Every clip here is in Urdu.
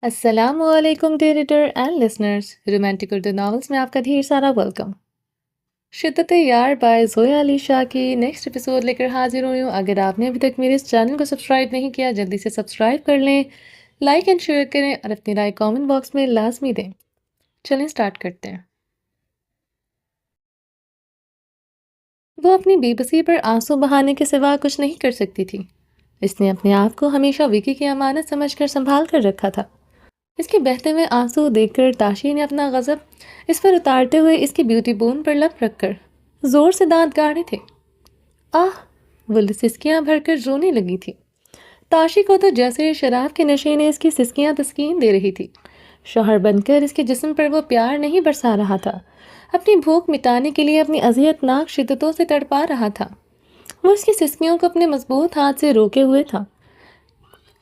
السلام علیکم dear reader and listeners, romantic Urdu novels میں آپ کا ڈھیر سارا ویلکم۔ شدت یار بائی زویا علی شاہ کی نیکسٹ ایپیسوڈ لے کر حاضر ہوئی ہوں۔ اگر آپ نے ابھی تک میرے اس چینل کو سبسکرائب نہیں کیا، جلدی سے سبسکرائب کر لیں، لائک اینڈ شیئر کریں اور اپنی رائے کامنٹ باکس میں لازمی دیں۔ چلیں سٹارٹ کرتے ہیں۔ وہ اپنی بے بسی پر آنسو بہانے کے سوا کچھ نہیں کر سکتی تھی۔ اس نے اپنے آپ کو ہمیشہ وکی کی امانت سمجھ کر سنبھال کر رکھا تھا۔ اس کے بہتے ہوئے آنسو دیکھ کر تاشی نے اپنا غضب اس پر اتارتے ہوئے اس کی بیوٹی بون پر لپ رکھ کر زور سے دانت گاڑے تھے۔ آہ! وہ سسکیاں بھر کر رونے لگی تھی۔ تاشی کو تو جیسے شراب کے نشے نے اس کی سسکیاں تسکین دے رہی تھی۔ شوہر بن کر اس کے جسم پر وہ پیار نہیں برسا رہا تھا، اپنی بھوک مٹانے کے لیے اپنی اذیت ناک شدتوں سے تڑپا رہا تھا۔ وہ اس کی سسکیوں کو اپنے مضبوط ہاتھ سے روکے ہوئے تھا،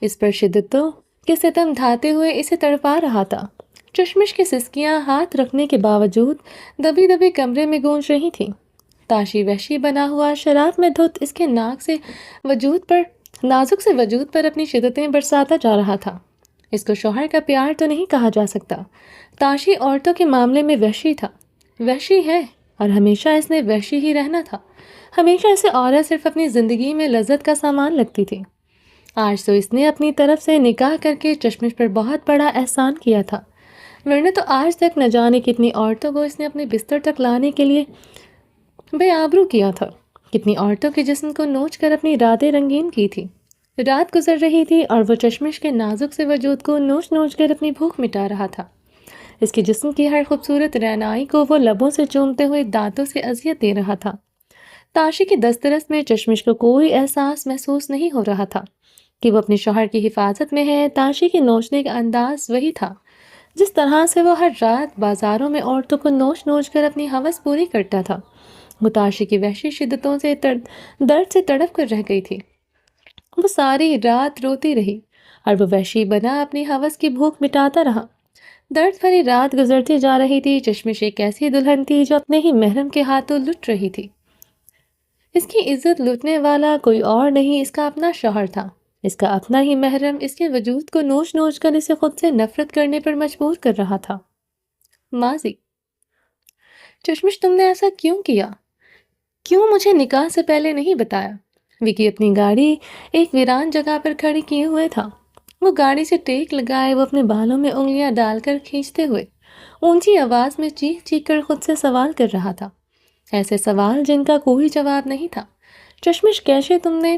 اس پر شدتوں کے ستم ڈھاتے ہوئے اسے تڑپا رہا تھا۔ چشمش کی سسکیاں ہاتھ رکھنے کے باوجود دبی دبی کمرے میں گونج رہی تھیں۔ تاشی وحشی بنا ہوا شراب میں دھت اس کے نازک سے وجود پر اپنی شدتیں برساتا جا رہا تھا۔ اس کو شوہر کا پیار تو نہیں کہا جا سکتا۔ تاشی عورتوں کے معاملے میں وحشی تھا، وحشی ہے، اور ہمیشہ اس نے وحشی ہی رہنا تھا۔ ہمیشہ اسے عورت صرف اپنی زندگی میں لذت کا سامان لگتی تھی۔ آج تو اس نے اپنی طرف سے نکاح کر کے چشمش پر بہت بڑا احسان کیا تھا، ورنہ تو آج تک نہ جانے کتنی عورتوں کو اس نے اپنے بستر تک لانے کے لیے بے آبرو کیا تھا، کتنی عورتوں کے جسم کو نوچ کر اپنی راتیں رنگین کی تھی۔ رات گزر رہی تھی اور وہ چشمش کے نازک سے وجود کو نوچ نوچ کر اپنی بھوک مٹا رہا تھا۔ اس کے جسم کی ہر خوبصورت رعنائی کو وہ لبوں سے چومتے ہوئے دانتوں سے اذیت دے رہا تھا۔ تاشی کی دسترس میں چشمش کو کوئی احساس محسوس نہیں ہو رہا تھا کہ وہ اپنے شوہر کی حفاظت میں ہے۔ تاشی کے نوچنے کا انداز وہی تھا جس طرح سے وہ ہر رات بازاروں میں عورتوں کو نوچ نوچ کر اپنی ہوس پوری کرتا تھا۔ وہ تاشی کی وحشی شدتوں سے درد سے تڑپ کر رہ گئی تھی۔ وہ ساری رات روتی رہی اور وہ وحشی بنا اپنی ہوس کی بھوک مٹاتا رہا۔ درد بھری رات گزرتی جا رہی تھی۔ چشمش ایک ایسی دلہن تھی جو اپنے ہی محرم کے ہاتھوں لٹ رہی تھی۔ اس کی عزت لوٹنے والا کوئی اور نہیں، اس کا اپنا شوہر تھا، اس کا اپنا ہی محرم اس کے وجود کو نوچ نوچ کر اسے خود سے نفرت کرنے پر مجبور کر رہا تھا۔ ماضی: چشمش، تم نے ایسا کیوں کیا؟ کیوں مجھے نکاح سے پہلے نہیں بتایا؟ وکی اپنی گاڑی ایک ویران جگہ پر کھڑی کیے ہوئے تھا۔ وہ گاڑی سے ٹیک لگائے، وہ اپنے بالوں میں انگلیاں ڈال کر کھینچتے ہوئے اونچی آواز میں چیخ چیخ کر خود سے سوال کر رہا تھا، ایسے سوال جن کا کوئی جواب نہیں تھا۔ چشمش، کیسے تم نے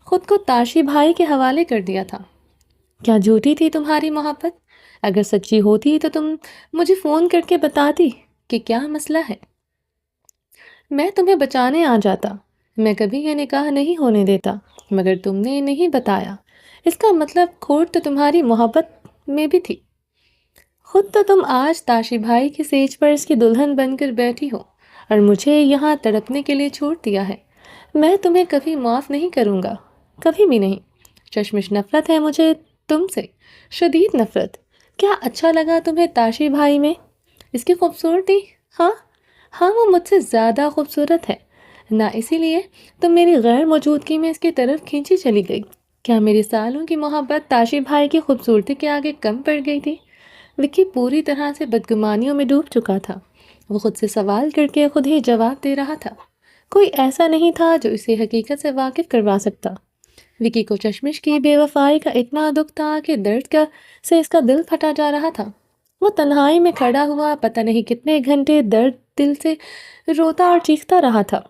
خود کو تاشی بھائی کے حوالے کر دیا تھا؟ کیا جھوٹی تھی تمہاری محبت؟ اگر سچی ہوتی تو تم مجھے فون کر کے بتاتی کہ کیا مسئلہ ہے، میں تمہیں بچانے آ جاتا۔ میں کبھی یہ نکاح نہیں ہونے دیتا، مگر تم نے نہیں بتایا۔ اس کا مطلب کھوٹ تو تمہاری محبت میں بھی تھی۔ خود تو تم آج تاشی بھائی کی سیج پر اس کی دلہن بن کر بیٹھی ہو اور مجھے یہاں تڑپنے کے لیے چھوڑ دیا ہے۔ میں تمہیں کبھی معاف نہیں کروں گا، کبھی بھی نہیں۔ چشمش، نفرت ہے مجھے تم سے، شدید نفرت۔ کیا اچھا لگا تمہیں تاشی بھائی میں؟ اس کی خوبصورتی؟ ہاں ہاں، وہ مجھ سے زیادہ خوبصورت ہے نہ، اسی لیے تم میری غیر موجودگی میں اس کی طرف کھینچی چلی گئی۔ کیا میری سالوں کی محبت تاشی بھائی کی خوبصورتی کے آگے کم پڑ گئی تھی؟ وکی پوری طرح سے بدگمانیوں میں ڈوب چکا تھا۔ وہ خود سے سوال کر کے خود ہی جواب دے رہا تھا۔ کوئی ایسا نہیں تھا جو اسے حقیقت سے واقف کروا سکتا۔ وکی کو چشمش کی بے وفائی کا اتنا دکھ تھا کہ درد سے اس کا دل پھٹا جا رہا تھا۔ وہ تنہائی میں کھڑا ہوا پتہ نہیں کتنے گھنٹے درد دل سے روتا اور چیختا رہا تھا۔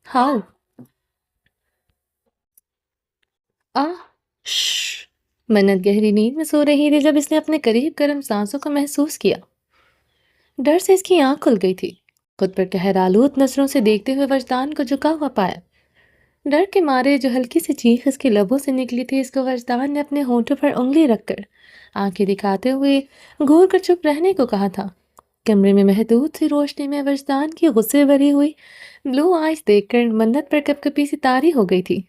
حال شش! منت گہری نیند میں سو رہی تھی جب اس نے اپنے قریب گرم سانسوں کو محسوس کیا۔ ڈر سے اس کی آنکھ کھل گئی تھی۔ خود پر قہر آلود نظروں سے دیکھتے ہوئے وجدان کو جھکا ہوا پایا۔ ڈر کے مارے جو ہلکی سی چیخ اس کے لبوں سے نکلی تھی، اس کو وجدان نے اپنے ہونٹوں پر انگلی رکھ کر آنکھیں دکھاتے ہوئے گھور کر چپ رہنے کو کہا تھا۔ کمرے میں محدود سی روشنی میں وجدان کی غصے بھری ہوئی بلو آئز دیکھ کر منت پر کپ کپی سی طاری ہو گئی تھی۔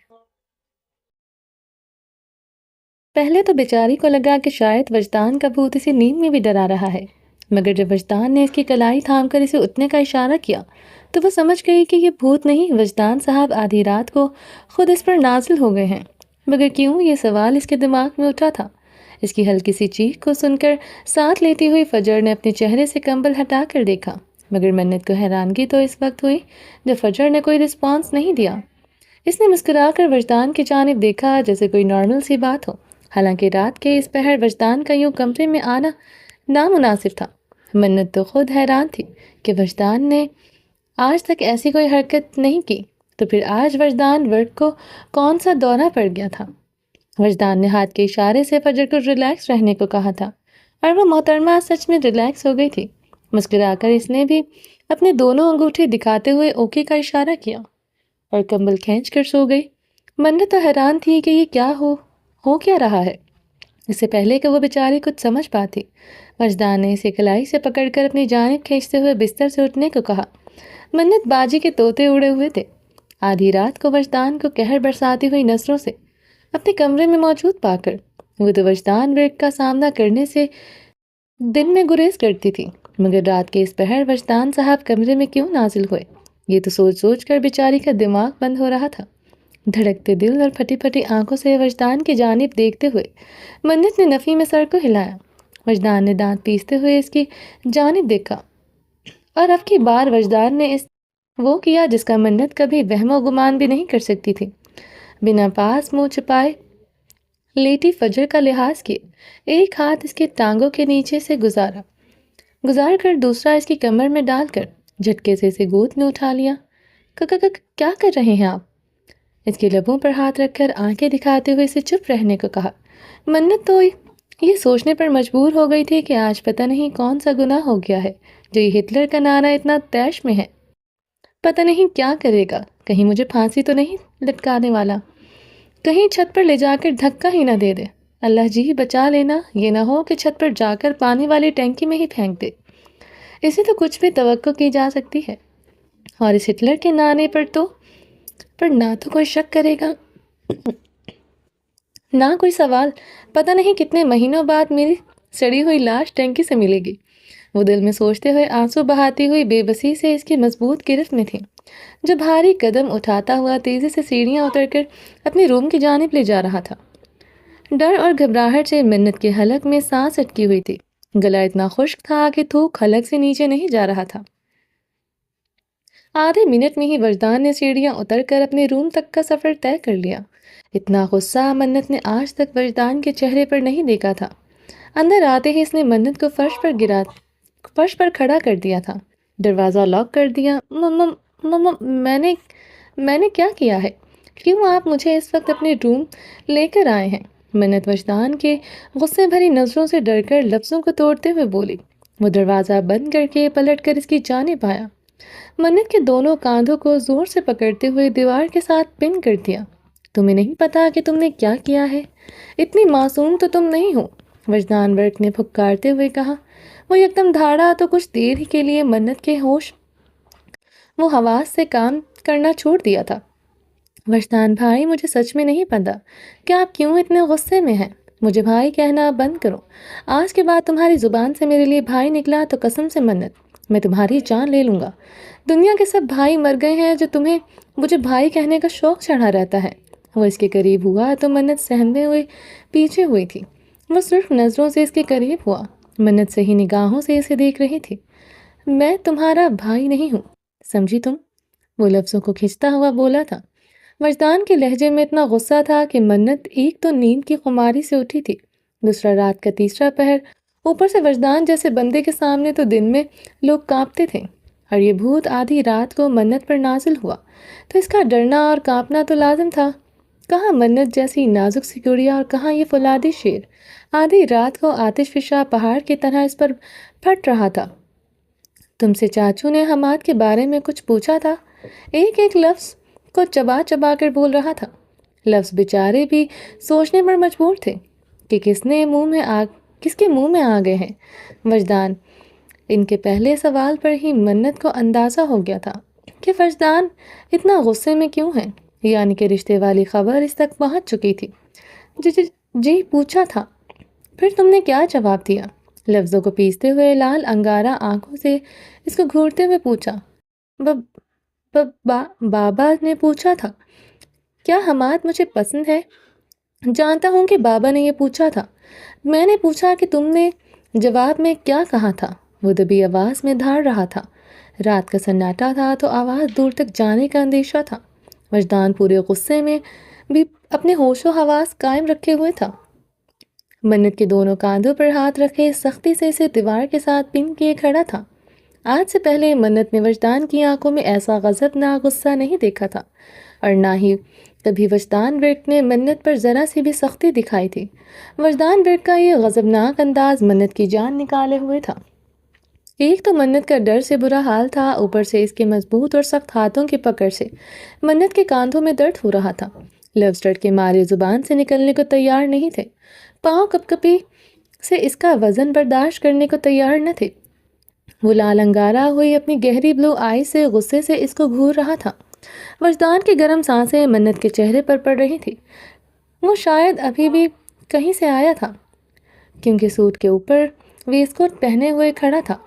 پہلے تو بیچاری کو لگا کہ شاید وجدان کا بھوت اسے نیند میں بھی ڈرا رہا ہے، مگر جب وجدان نے اس کی کلائی تھام کر اسے اٹھنے کا اشارہ کیا تو وہ سمجھ گئی کہ یہ بھوت نہیں، وجدان صاحب آدھی رات کو خود اس پر نازل ہو گئے ہیں۔ مگر کیوں، یہ سوال اس کے دماغ میں اٹھا تھا۔ اس کی ہلکی سی چیخ کو سن کر ساتھ لیتی ہوئی فجر نے اپنے چہرے سے کمبل ہٹا کر دیکھا، مگر منت کو حیرانگی تو اس وقت ہوئی جب فجر نے کوئی رسپانس نہیں دیا۔ اس نے مسکرا کر وجدان کی جانب دیکھا جیسے کوئی نارمل سی بات ہو، حالانکہ رات کے اس پہر وجدان کا یوں کمرے میں آنا نامناسب تھا۔ منت تو خود حیران تھی کہ وجدان نے آج تک ایسی کوئی حرکت نہیں کی، تو پھر آج وجدان ورک کو کون سا دورہ پڑ گیا تھا؟ وجدان نے ہاتھ کے اشارے سے فجر کو ریلیکس رہنے کو کہا تھا، اور وہ محترمہ سچ میں ریلیکس ہو گئی تھی۔ مسکرا کر اس نے بھی اپنے دونوں انگوٹھے دکھاتے ہوئے اوکے کا اشارہ کیا اور کمبل کھینچ کر سو گئی۔ منت تو حیران تھی کہ یہ کیا ہو کیا رہا ہے۔ اس سے پہلے کہ وہ بیچاری کچھ سمجھ پاتی، وجدان نے اسے کلائی سے پکڑ کر اپنی جانب کھینچتے ہوئے بستر سے اٹھنے کو کہا۔ منت باجی کے طوطے اڑے ہوئے تھے۔ آدھی رات کو وجدان کو قہر برساتی ہوئی نظروں سے اپنے کمرے میں موجود پا کر وہ تو وجدان ورک کا سامنا کرنے سے دن میں گریز کرتی تھی، مگر رات کے اس پہر وجدان صاحب کمرے میں کیوں نازل ہوئے، یہ تو سوچ سوچ کر بیچاری کا دماغ بند ہو رہا تھا۔ دھڑکتے دل اور پھٹی پھٹی آنکھوں سے وجدان کی جانب دیکھتے ہوئے منت نے نفی میں سر کو ہلایا۔ وجدان نے دانت پیستے ہوئے اس کی جانب دیکھا، اور اب کی بار وجدان نے وہ کیا جس کا منت کبھی وہم و گمان بھی نہیں کر سکتی تھی۔ بنا پاس منہ چھپائے لیٹی فجر کا لحاظ کیے ایک ہاتھ اس کے ٹانگوں کے نیچے سے گزار کر دوسرا اس کی کمر میں ڈال کر جھٹکے سے اسے گود میں اٹھا لیا۔ کیا کر رہے ہیں آپ؟ اس کے لبوں پر ہاتھ رکھ کر آنکھیں دکھاتے ہوئے اسے چپ رہنے کو کہا۔ منت تو یہ سوچنے پر مجبور ہو گئی تھی کہ آج پتہ نہیں کون سا گناہ ہو گیا ہے جو یہ ہٹلر کا نعرہ اتنا طیش میں ہے۔ پتہ نہیں کیا کرے گا، کہیں مجھے پھانسی تو نہیں لٹکانے والا، کہیں چھت پر لے جا کر دھکا ہی نہ دے دے۔ اللہ جی بچا لینا، یہ نہ ہو کہ چھت پر جا کر پانی والی ٹینکی میں ہی پھینک دے۔ اسے تو کچھ بھی توقع کی جا سکتی ہے، اور اس ہٹلر کے نعرے پر نہ تو کوئی شک کرے گا نہ کوئی سوال۔ پتہ نہیں کتنے مہینوں بعد میری سڑی ہوئی لاش ٹینکی سے ملے گی، وہ دل میں سوچتے ہوئے آنسو بہاتی ہوئی بے بسی سے اس کی مضبوط گرفت میں تھی، جو بھاری قدم اٹھاتا ہوا تیزی سے سیڑھیاں اتر کر اپنے روم کی جانب لے جا رہا تھا۔ ڈر اور گھبراہٹ سے منت کے حلق میں سانس اٹکی ہوئی تھی، گلا اتنا خشک تھا کہ تھوک حلق سے نیچے نہیں جا رہا تھا۔ آدھے منٹ میں ہی وجدان نے سیڑھیاں اتر کر اپنے روم تک کا سفر طے کر لیا۔ اتنا غصہ منت نے آج تک وجدان کے چہرے پر نہیں دیکھا تھا۔ اندر آتے ہی اس نے منت کو فرش پر کھڑا کر دیا تھا، دروازہ لاک کر دیا۔ میں نے کیا کیا ہے؟ کیوں آپ مجھے اس وقت اپنے روم لے کر آئے ہیں؟ منت وجدان کے غصے بھری نظروں سے ڈر کر لفظوں کو توڑتے ہوئے بولی۔ وہ دروازہ بند کر کے پلٹ کر اس کی جانب آیا، منت کے دونوں کاندھوں کو زور سے پکڑتے ہوئے دیوار کے ساتھ پن کر دیا۔ تمہیں نہیں پتا کہ تم نے کیا کیا ہے؟ اتنی معصوم تو تم نہیں ہو، وجدان ورک نے پھکارتے ہوئے کہا۔ وہ یکدم دھاڑا تو کچھ دیر ہی کے لیے منت کے ہوش وہ حواس سے کام کرنا چھوڑ دیا تھا۔ وجدان بھائی، مجھے سچ میں نہیں پتا کہ آپ کیوں اتنے غصے میں ہیں۔ مجھے بھائی کہنا بند کرو۔ آج کے بعد تمہاری زبان سے میرے لیے بھائی نکلا تو قسم سے منت، میں تمہاری جان لے لوں گا۔ دنیا کے سب بھائی مر گئے ہیں جو تمہیں مجھے بھائی کہنے کا شوق چڑھا رہتا ہے۔ وہ اس کے قریب ہوا تو منت سہمے ہوئے پیچھے ہوئی تھی۔ وہ صرف نظروں سے اس کے قریب ہوا، منت صحیح نگاہوں سے اسے دیکھ رہی تھی۔ میں تمہارا بھائی نہیں ہوں، سمجھی تم؟ وہ لفظوں کو کھنچتا ہوا بولا تھا۔ وجدان کے لہجے میں اتنا غصہ تھا کہ منت ایک تو نیند کی خماری سے اٹھی تھی، دوسرا رات کا تیسرا پہر، اوپر سے وجدان جیسے بندے کے سامنے تو دن میں لوگ کانپتے تھے، اور یہ بھوت آدھی رات کو منت پر نازل ہوا تو اس کا ڈرنا اور کانپنا تو لازم تھا۔ کہاں منت جیسی نازک سی گڑیا اور کہاں یہ فولادی شیر آدھی رات کو آتش فشاں پہاڑ کی طرح اس پر پھٹ رہا تھا۔ تم سے چاچو نے حماد کے بارے میں کچھ پوچھا تھا؟ ایک ایک لفظ کو چبا چبا کر بول رہا تھا۔ لفظ بیچارے بھی سوچنے پر مجبور تھے کہ کس کے منہ میں آ گئے ہیں۔ وجدان، ان کے پہلے سوال پر ہی منت کو اندازہ ہو گیا تھا کہ وجدان اتنا غصے میں کیوں ہے، یعنی کہ رشتے والی خبر اس تک پہنچ چکی تھی۔ جی پوچھا تھا۔ پھر تم نے کیا جواب دیا؟ لفظوں کو پیستے ہوئے لال انگارہ آنکھوں سے اس کو گھورتے ہوئے پوچھا۔ بابا نے پوچھا تھا، کیا حماد مجھے پسند ہے؟ جانتا ہوں کہ بابا نے یہ پوچھا تھا۔ میں نے پوچھا کہ تم نے جواب میں کیا کہا تھا؟ وہ دبی آواز میں دھاڑ رہا تھا۔ رات کا سناٹا تھا تو آواز دور تک جانے کا اندیشہ تھا۔ وجدان پورے غصے میں بھی اپنے ہوش و حواس قائم رکھے ہوئے تھا۔ منت کے دونوں کاندھوں پر ہاتھ رکھے سختی سے اسے دیوار کے ساتھ پن کیے کھڑا تھا۔ آج سے پہلے منت نے وجدان کی آنکھوں میں ایسا غضبناک غصہ نہیں دیکھا تھا، اور نہ ہی کبھی وجدان ورک نے منت پر ذرا سی بھی سختی دکھائی تھی۔ وجدان ورک کا یہ غضبناک انداز منت کی جان نکالے ہوئے تھا۔ ایک تو منت کا ڈر سے برا حال تھا، اوپر سے اس کے مضبوط اور سخت ہاتھوں کی پکڑ سے منت کے کاندھوں میں درد ہو رہا تھا۔ لفظ ڈر کے مارے زبان سے نکلنے کو تیار نہیں تھے۔ پاؤں کپ کپی سے اس کا وزن برداشت کرنے کو تیار نہ تھے۔ وہ لال انگارہ ہوئی اپنی گہری بلو آئی سے غصے سے اس کو گھور رہا تھا۔ وجدان کی گرم سانسیں منت کے چہرے پر پڑ رہی تھی۔ وہ شاید ابھی بھی کہیں سے آیا تھا، کیونکہ سوٹ کے اوپر ویسٹ کوٹ پہنے ہوئے کھڑا تھا۔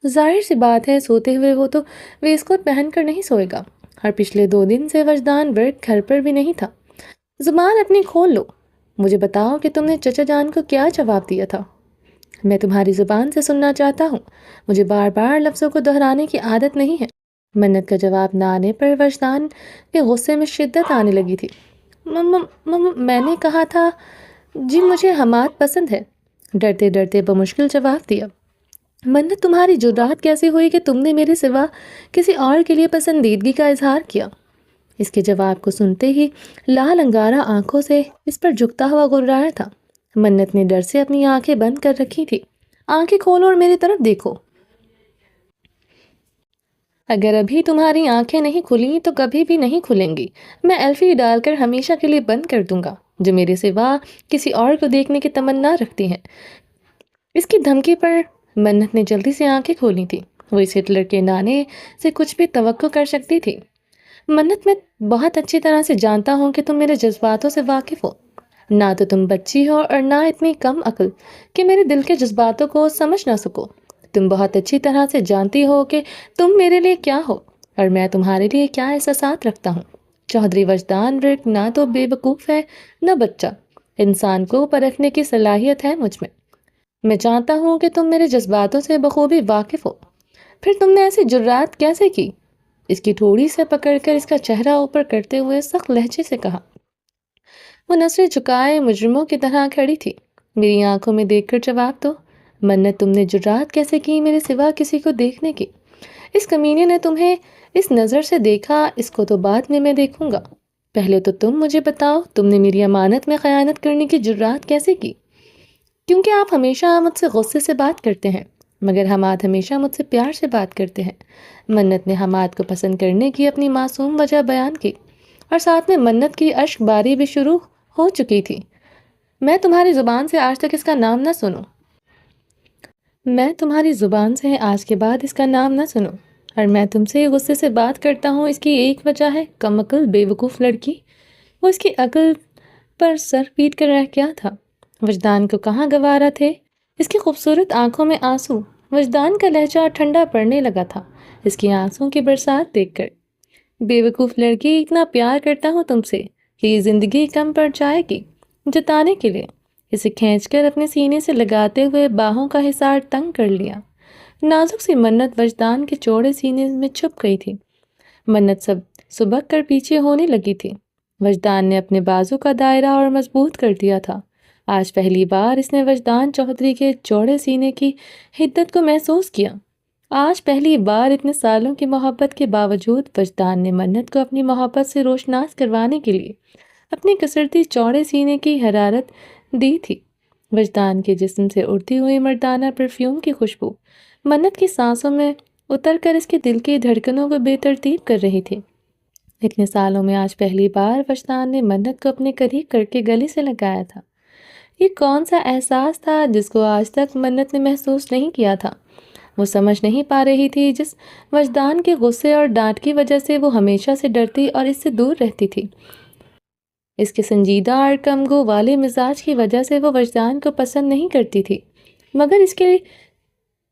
ظاہر سی بات ہے سوتے ہوئے وہ تو ویسٹ کوٹ پہن کر نہیں سوئے گا، اور پچھلے 2 دن سے وجدان ورک گھر پر بھی نہیں تھا۔ زبان اپنی کھول لو، مجھے بتاؤ کہ تم نے چچا جان کو کیا جواب دیا تھا؟ میں تمہاری زبان سے سننا چاہتا ہوں، مجھے بار بار لفظوں کو دہرانے کی عادت نہیں ہے۔ منت کا جواب نہ آنے پر وجدان کے غصے میں شدت آنے لگی تھی۔ میں نے کہا تھا جی مجھے حماد پسند ہے، ڈرتے ڈرتے بمشکل جواب دیا۔ منت تمہاری جرات کیسے ہوئی کہ تم نے میرے سوا کسی اور کے لیے پسندیدگی کا اظہار کیا؟ اس کے جواب کو سنتے ہی لال انگارہ آنکھوں سے اس پر جھکتا ہوا غرار تھا۔ منت نے ڈر سے اپنی آنکھیں بند کر رکھی تھی۔ آنکھیں کھولو اور میری طرف دیکھو۔ اگر ابھی تمہاری آنکھیں نہیں کھلیں تو کبھی بھی نہیں کھلیں گی۔ میں ایلفی ڈال کر ہمیشہ کے لیے بند کر دوں گا جو میرے سوا کسی اور کو دیکھنے کی تمنا رکھتی ہیں۔ اس کی دھمکی پر منت نے جلدی سے آنکھیں کھولی تھی۔ وہ اس ہٹلر کے نانے سے کچھ بھی توقع کر سکتی تھی۔ منت میں بہت اچھی طرح سے جانتا ہوں کہ تم میرے جذباتوں سے واقف ہو۔ نہ تو تم بچی ہو اور نہ اتنی کم عقل کہ میرے دل کے جذباتوں کو سمجھ نہ سکو۔ تم بہت اچھی طرح سے جانتی ہو کہ تم میرے لیے کیا ہو اور میں تمہارے لیے کیا احساسات رکھتا ہوں۔ چودھری وجدان ورک نہ تو بے وقوف ہے نہ بچہ۔ انسان کو پرکھنے کی صلاحیت ہے مجھ میں۔ میں جانتا ہوں کہ تم میرے جذباتوں سے بخوبی واقف ہو۔ پھر تم نے ایسی جرات کیسے کی؟ اس کی تھوڑی سے پکڑ کر اس کا چہرہ اوپر کرتے ہوئے سخت لہجے سے کہا۔ وہ نظریں جھکائے مجرموں کی طرح کھڑی تھی۔ میری آنکھوں میں دیکھ کر جواب دو۔ منت تم نے جرات کیسے کی میرے سوا کسی کو دیکھنے کی؟ اس کمینے نے تمہیں اس نظر سے دیکھا، اس کو تو بعد میں دیکھوں گا۔ پہلے تو تم مجھے بتاؤ تم نے میری امانت میں خیانت کرنے کی جرات کیسے کی؟ کیونکہ آپ ہمیشہ مجھ سے غصے سے بات کرتے ہیں، مگر حماد ہمیشہ مجھ سے پیار سے بات کرتے ہیں۔ منت نے حماد کو پسند کرنے کی اپنی معصوم وجہ بیان کی، اور ساتھ میں منت کی اشک باری بھی شروع ہو چکی تھی۔ میں تمہاری زبان سے آج تک اس کا نام نہ سنوں۔ میں تمہاری زبان سے آج کے بعد اس کا نام نہ سنوں، اور میں تم سے غصے سے بات کرتا ہوں اس کی ایک وجہ ہے، کم عقل بے وقوف لڑکی۔ وہ اس کی عقل پر سر پیٹ کر رہ گیا تھا۔ وجدان کو کہاں گوارا تھے اس کی خوبصورت آنکھوں میں آنسو۔ وجدان کا لہجہ ٹھنڈا پڑنے لگا تھا اس کی آنسوں کی برسات دیکھ کر۔ بے وقوف لڑکی، اتنا پیار کرتا ہوں تم سے کہ یہ زندگی کم پڑ جائے گی جتانے کے لیے۔ اسے کھینچ کر اپنے سینے سے لگاتے ہوئے باہوں کا حصار تنگ کر لیا۔ نازک سی منت وجدان کے چوڑے سینے میں چھپ گئی تھی۔ منت سب سبک کر پیچھے ہونے لگی تھی۔ وجدان نے اپنے بازو کا دائرہ اور مضبوط کر دیا تھا۔ آج پہلی بار اس نے وجدان چودھری کے چوڑے سینے کی حدت کو محسوس کیا۔ آج پہلی بار اتنے سالوں کی محبت کے باوجود وجدان نے منت کو اپنی محبت سے روشناس کروانے کے لیے اپنی کسرتی چوڑے سینے کی حرارت دی تھی۔ وجدان کے جسم سے اڑتی ہوئی مردانہ پرفیوم کی خوشبو منت کی سانسوں میں اتر کر اس کے دل کی دھڑکنوں کو بے ترتیب کر رہی تھی۔ اتنے سالوں میں آج پہلی بار وجدان نے منت کو اپنے قریب کر کے گلے سے لگایا تھا۔ یہ کون سا احساس تھا جس کو آج تک منت نے محسوس نہیں کیا تھا؟ وہ سمجھ نہیں پا رہی تھی۔ جس وجدان کے غصے اور ڈانٹ کی وجہ سے وہ ہمیشہ سے ڈرتی اور اس سے دور رہتی تھی، اس کے سنجیدہ اور کم گو والے مزاج کی وجہ سے وہ وجدان کو پسند نہیں کرتی تھی، مگر اس کے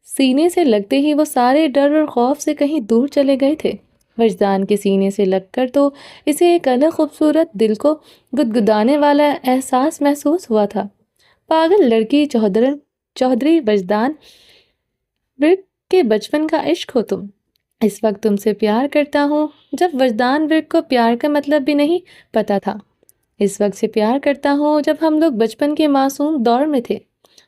سینے سے لگتے ہی وہ سارے ڈر اور خوف سے کہیں دور چلے گئے تھے۔ وجدان کے سینے سے لگ کر تو اسے ایک الگ خوبصورت دل کو گدگدانے والا احساس محسوس ہوا تھا۔ پاگل لڑکی چودھری وجدان ورک کے بچپن کا عشق ہو تم۔ اس وقت تم سے پیار کرتا ہوں جب وجدان ورک کو پیار کا مطلب بھی نہیں پتا تھا۔ اس وقت سے پیار کرتا ہوں جب ہم لوگ بچپن کے معصوم دور میں تھے،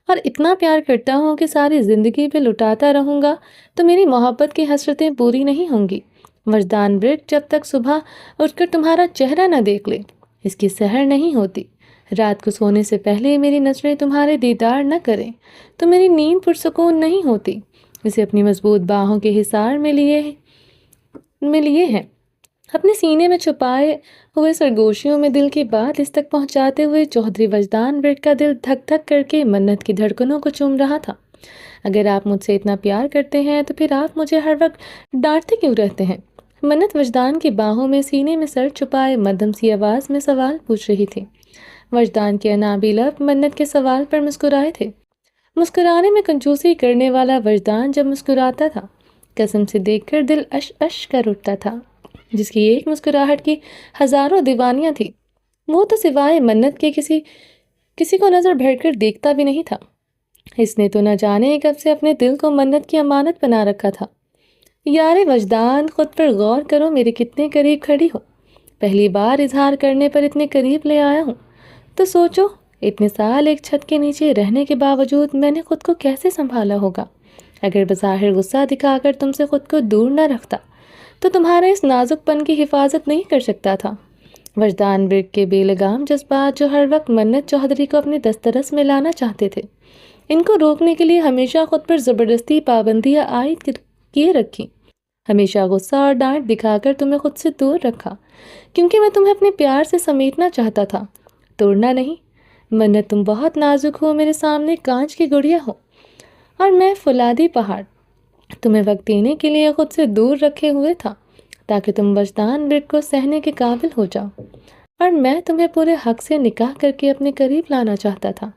اور اتنا پیار کرتا ہوں کہ ساری زندگی پہ لٹاتا رہوں گا تو میری محبت کی حسرتیں پوری نہیں ہوں گی۔ وجدان ورک جب تک صبح اٹھ کر تمہارا چہرہ نہ دیکھ لے اس کی سحر نہیں ہوتی، رات کو سونے سے پہلے میری نظریں تمہارے دیدار نہ کریں تو میری نیند پرسکون نہیں ہوتی۔ اسے اپنی مضبوط باہوں کے حصار میں لیے ہیں، اپنے سینے میں چھپائے ہوئے سرگوشیوں میں دل کی بات اس تک پہنچاتے ہوئے چودھری وجدان ورک کا دل دھک دھک کر کے منت کی دھڑکنوں کو چوم رہا تھا۔ اگر آپ مجھ سے اتنا پیار کرتے ہیں تو پھر آپ مجھے ہر وقت ڈانٹتے کیوں رہتے ہیں؟ منت وجدان کی باہوں میں سینے میں سر چھپائے مدھم سی آواز میں سوال پوچھ رہی تھی۔ وجدان کے انابی لب منت کے سوال پر مسکرائے تھے۔ مسکرانے میں کنجوسی کرنے والا وجدان جب مسکراتا تھا قسم سے دیکھ کر دل اش اش کر اٹھتا تھا۔ جس کی ایک مسکراہٹ کی ہزاروں دیوانیاں تھی، وہ تو سوائے منت کے کسی کو نظر بھر کر دیکھتا بھی نہیں تھا۔ اس نے تو نہ جانے کب سے اپنے دل کو منت کی امانت بنا رکھا تھا۔ یار وجدان، خود پر غور کرو، میرے کتنے قریب کھڑی ہو۔ پہلی بار اظہار کرنے پر اتنے قریب لے آیا ہوں تو سوچو اتنے سال ایک چھت کے نیچے رہنے کے باوجود میں نے خود کو کیسے سنبھالا ہوگا۔ اگر بظاہر غصہ دکھا کر تم سے خود کو دور نہ رکھتا تو تمہارا اس نازک پن کی حفاظت نہیں کر سکتا تھا۔ وجدان ورک کے بے لگام جذبات جو ہر وقت منت چودھری کو اپنے دسترس میں لانا چاہتے تھے، ان کو روکنے کے لیے ہمیشہ خود پر زبردستی پابندیاں عائد کیے رکھی، ہمیشہ غصہ اور ڈانٹ دکھا کر تمہیں خود سے دور رکھا، کیونکہ میں تمہیں اپنے پیار سے سمیٹنا چاہتا تھا، توڑنا نہیں۔ منت، تم بہت نازک ہو، میرے سامنے کانچ کی گڑیا ہو، اور میں فولادی پہاڑ تمہیں وقت دینے کے لیے خود سے دور رکھے ہوئے تھا تاکہ تم وجدان ورک کو سہنے کے قابل ہو جاؤ، اور میں تمہیں پورے حق سے نکاح کر کے اپنے قریب لانا چاہتا تھا،